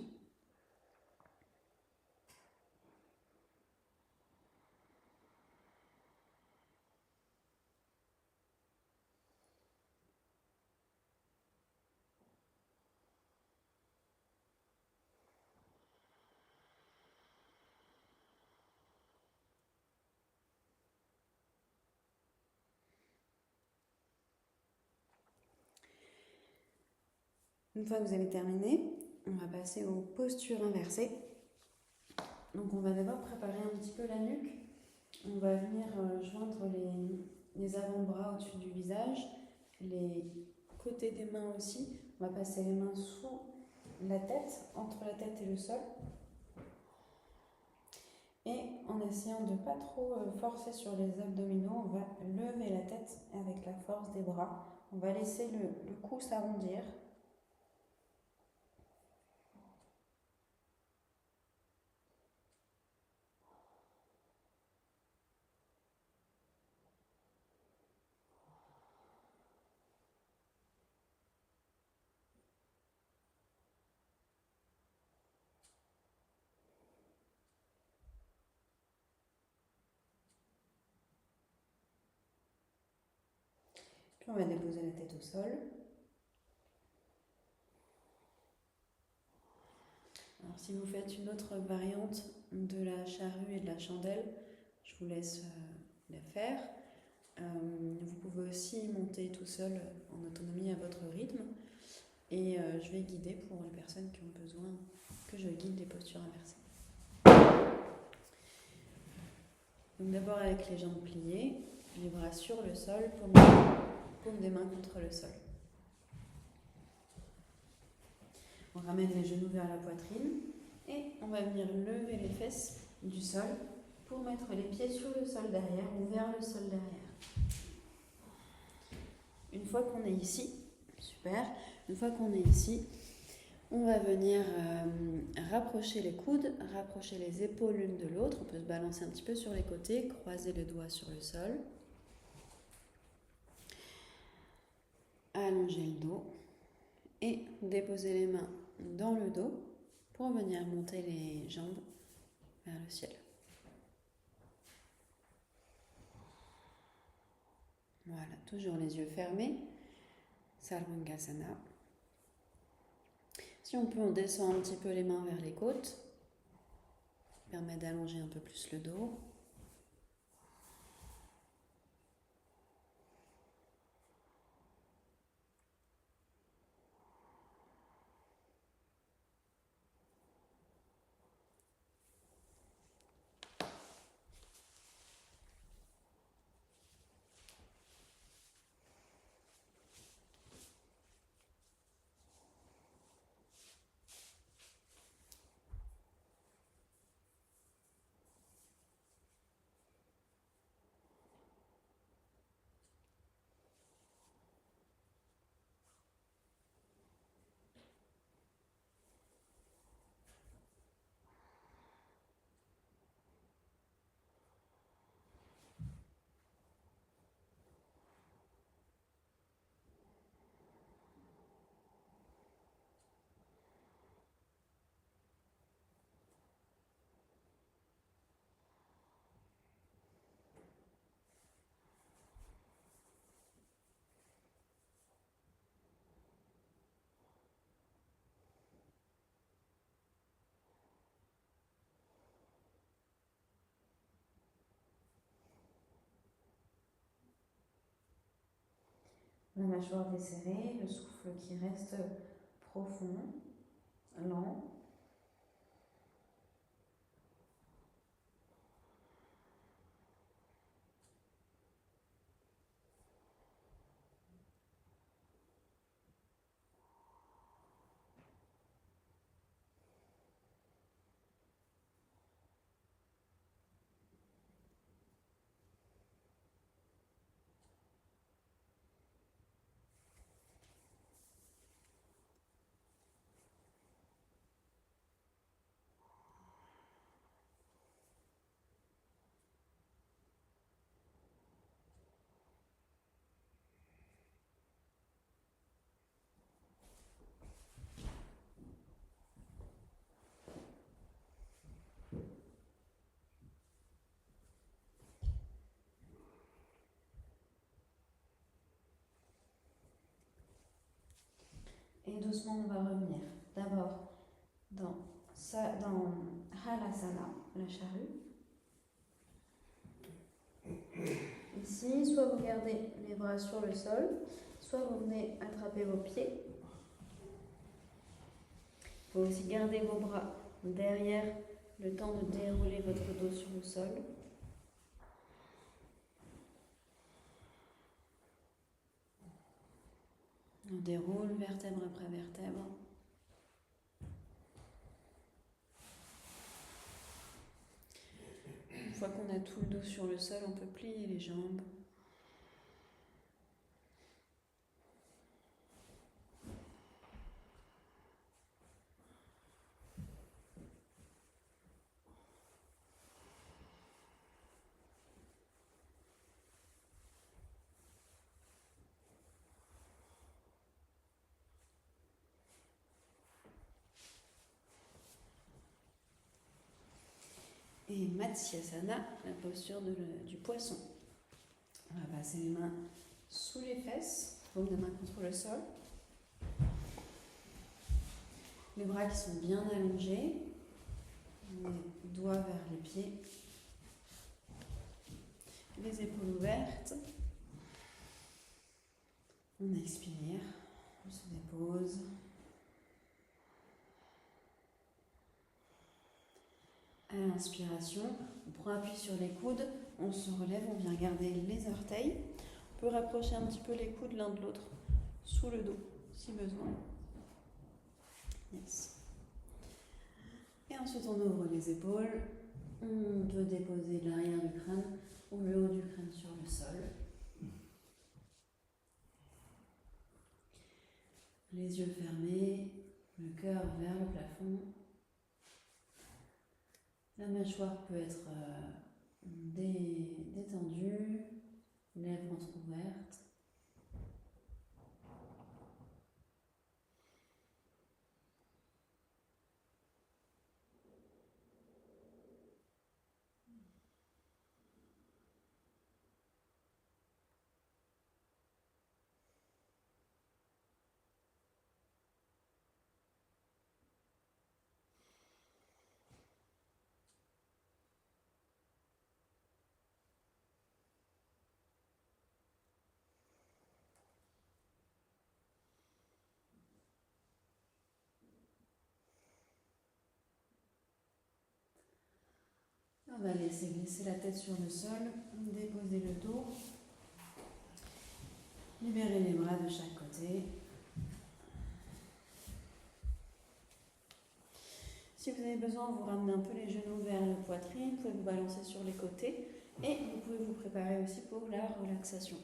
Une fois que vous avez terminé, on va passer aux postures inversées. Donc on va d'abord préparer un petit peu la nuque. On va venir joindre les avant-bras au-dessus du visage, les côtés des mains aussi. On va passer les mains sous la tête, entre la tête et le sol. Et en essayant de ne pas trop forcer sur les abdominaux, on va lever la tête avec la force des bras. On va laisser le cou s'arrondir. Puis on va déposer la tête au sol. Alors si vous faites une autre variante de la charrue et de la chandelle, je vous laisse la faire. Vous pouvez aussi monter tout seul en autonomie à votre rythme. Et je vais guider pour les personnes qui ont besoin que je guide les postures inversées. Donc d'abord avec les jambes pliées, les bras sur le sol, paume des mains contre le sol. On ramène les genoux vers la poitrine et on va venir lever les fesses du sol pour mettre les pieds sur le sol derrière ou vers le sol derrière. Une fois qu'on est ici, super, une fois qu'on est ici, on va venir rapprocher les coudes, rapprocher les épaules l'une de l'autre. On peut se balancer un petit peu sur les côtés, croiser les doigts sur le sol. Allonger le dos et déposer les mains dans le dos pour venir monter les jambes vers le ciel. Voilà, toujours les yeux fermés. Sarvangasana. Si on peut, on descend un petit peu les mains vers les côtes. Ça permet d'allonger un peu plus le dos. La mâchoire desserrée, le souffle qui reste profond, lent. Et doucement, on va revenir. D'abord dans Halasana, la charrue. Ici, soit vous gardez les bras sur le sol, soit vous venez attraper vos pieds. Vous pouvez aussi garder vos bras derrière le temps de dérouler votre dos sur le sol. On déroule vertèbre après vertèbre. Une fois qu'on a tout le dos sur le sol, on peut plier les jambes. Et Matsyasana, la posture du poisson. On va passer les mains sous les fesses, paume de main contre le sol. Les bras qui sont bien allongés, les doigts vers les pieds. Les épaules ouvertes. On expire, on se dépose. À l'inspiration, on prend appui sur les coudes, on se relève, on vient garder les orteils. On peut rapprocher un petit peu les coudes l'un de l'autre, sous le dos, si besoin. Yes. Et ensuite, on ouvre les épaules. On peut déposer l'arrière du crâne ou le haut du crâne sur le sol. Les yeux fermés, le cœur vers le plafond. La mâchoire peut être détendue, lèvres entrouvertes. On va laisser glisser la tête sur le sol, déposer le dos, libérer les bras de chaque côté. Si vous avez besoin, vous ramenez un peu les genoux vers la poitrine, vous pouvez vous balancer sur les côtés et vous pouvez vous préparer aussi pour la relaxation.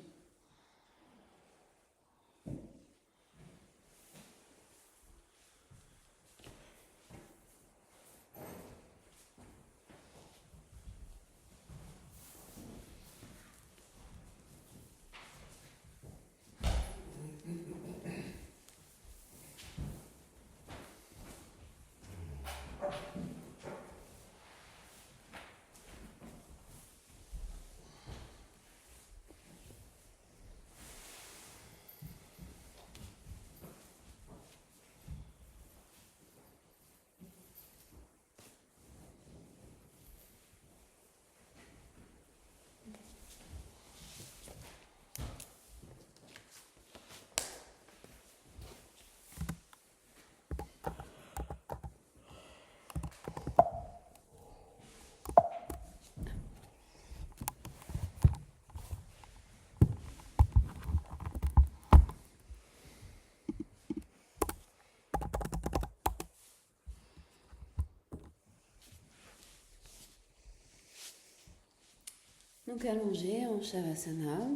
Donc allongé en Shavasana.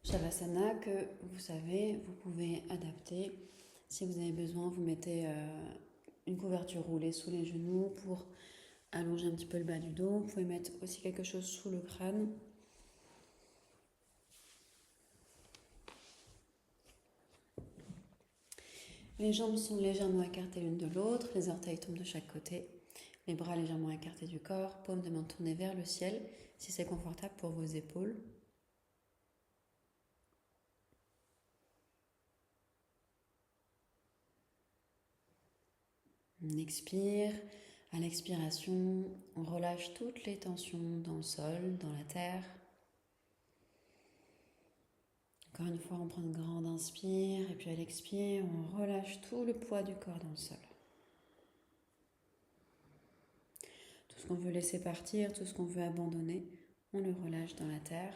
Shavasana que vous savez, vous pouvez adapter. Si vous avez besoin, vous mettez une couverture roulée sous les genoux pour allonger un petit peu le bas du dos. Vous pouvez mettre aussi quelque chose sous le crâne. Les jambes sont légèrement écartées l'une de l'autre, les orteils tombent de chaque côté. Les bras légèrement écartés du corps, paumes de main tournées vers le ciel, si c'est confortable pour vos épaules. On expire. À l'expiration, on relâche toutes les tensions dans le sol, dans la terre. Encore une fois, on prend une grande inspire et puis à l'expire, on relâche tout le poids du corps dans le sol. Tout ce qu'on veut laisser partir, tout ce qu'on veut abandonner, on le relâche dans la terre.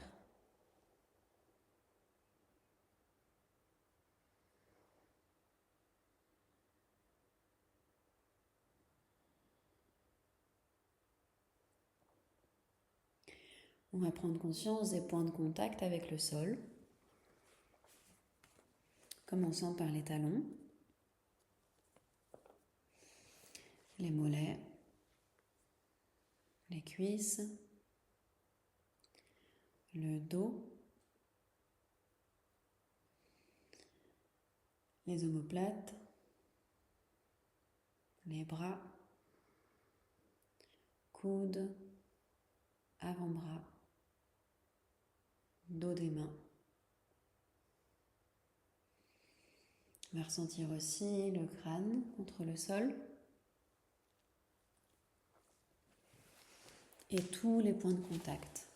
On va prendre conscience des points de contact avec le sol, commençant par les talons, les mollets, les cuisses, le dos, les omoplates, les bras, coudes, avant-bras, dos des mains. On va ressentir aussi le crâne contre le sol et tous les points de contact.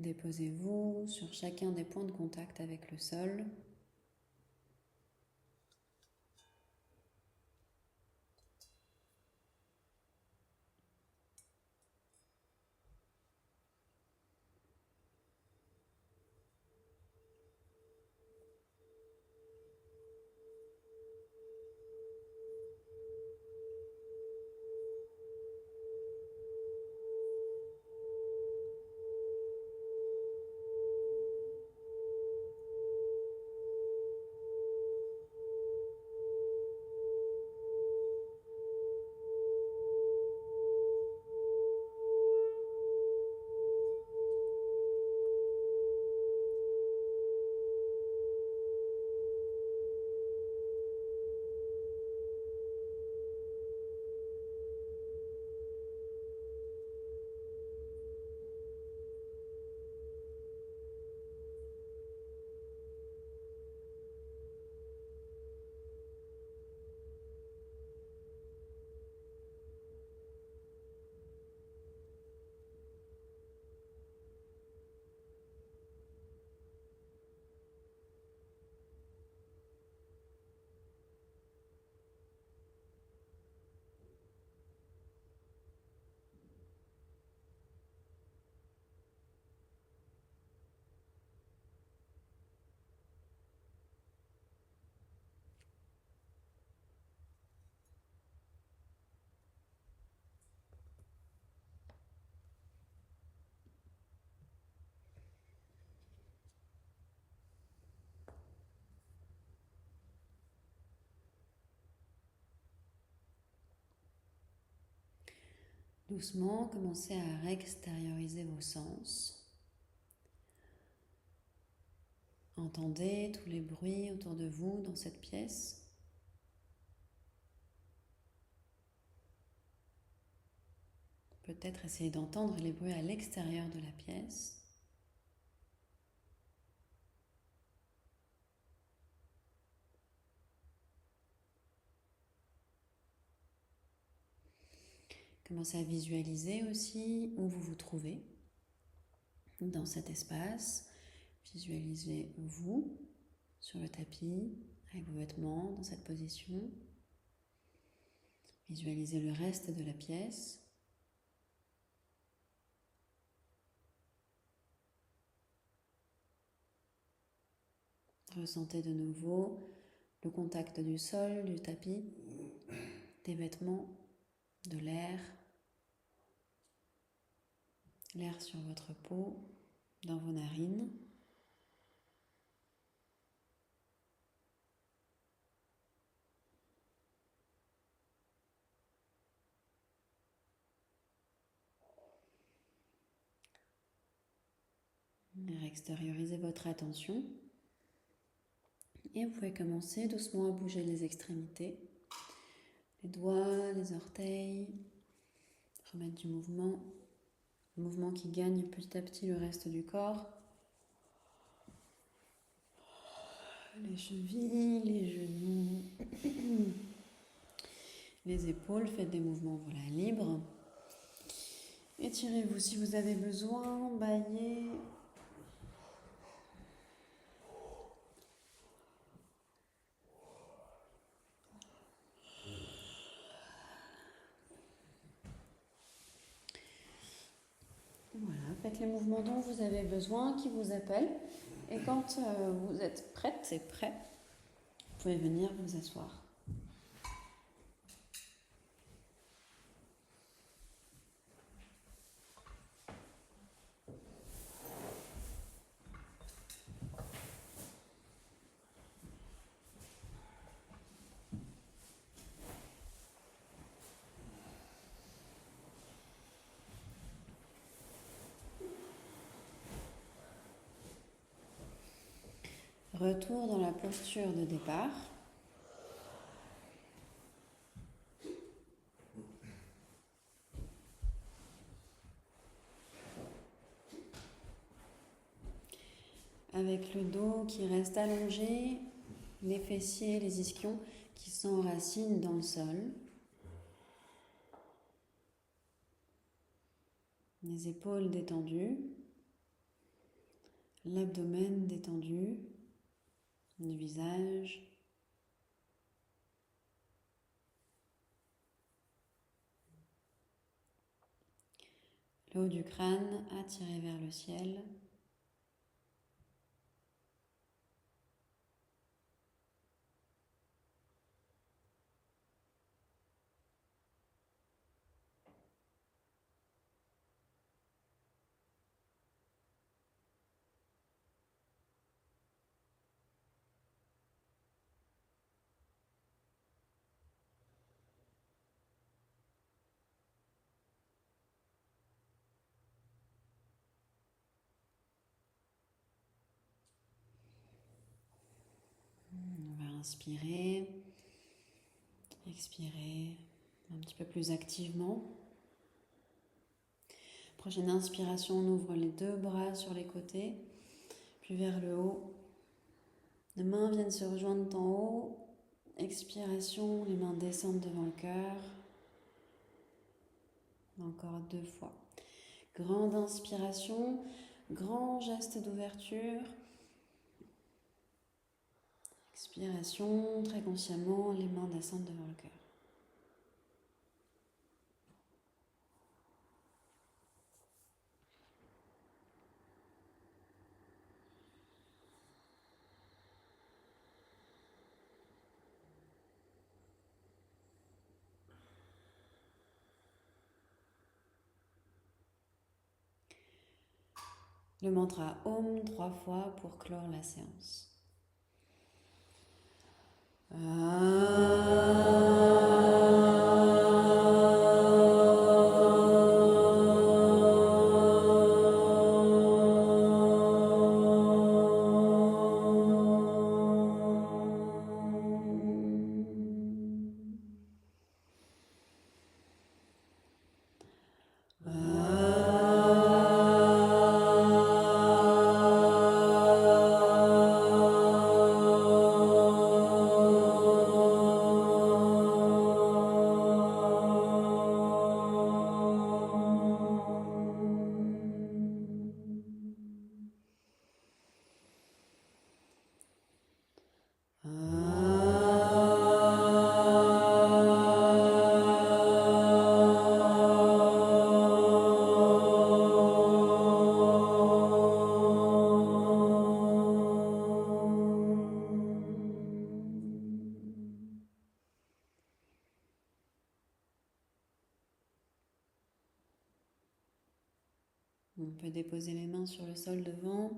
Déposez-vous sur chacun des points de contact avec le sol. Doucement, commencez à réextérioriser vos sens. Entendez tous les bruits autour de vous dans cette pièce. Peut-être essayez d'entendre les bruits à l'extérieur de la pièce. Commencez à visualiser aussi où vous vous trouvez dans cet espace. Visualisez vous sur le tapis avec vos vêtements dans cette position. Visualisez le reste de la pièce. Ressentez de nouveau le contact du sol, du tapis, des vêtements, de l'air sur votre peau, dans vos narines. Réextériorisez votre attention et vous pouvez commencer doucement à bouger les extrémités, les doigts, les orteils, remettre du mouvement. Le mouvement qui gagne petit à petit le reste du corps. Les chevilles, les genoux, les épaules, faites des mouvements libres. Étirez-vous si vous avez besoin, baillez. Voilà, faites les mouvements dont vous avez besoin, qui vous appellent. Et quand vous êtes prête et prêt, vous pouvez venir vous asseoir. Retour dans la posture de départ. Avec le dos qui reste allongé, les fessiers, les ischions qui s'enracinent dans le sol. Les épaules détendues. l'abdomen détendu, le visage. Le haut du crâne attiré vers le ciel. On va inspirer, expirer un petit peu plus activement. Prochaine inspiration, on ouvre les deux bras sur les côtés, puis vers le haut. Les mains viennent se rejoindre en haut. Expiration, les mains descendent devant le cœur. Encore 2 fois. Grande inspiration, grand geste d'ouverture. Expiration, très consciemment, les mains descendent devant le cœur. Le mantra Om 3 fois pour clore la séance. On peut déposer les mains sur le sol devant.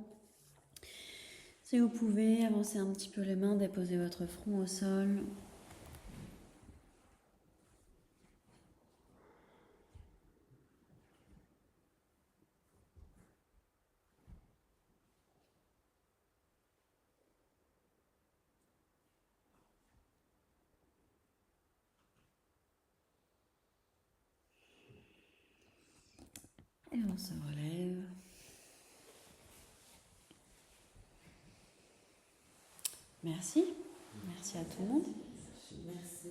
Si vous pouvez, avancez un petit peu les mains, déposez votre front au sol. Et on se relève. Merci. Merci à tout le monde. Merci.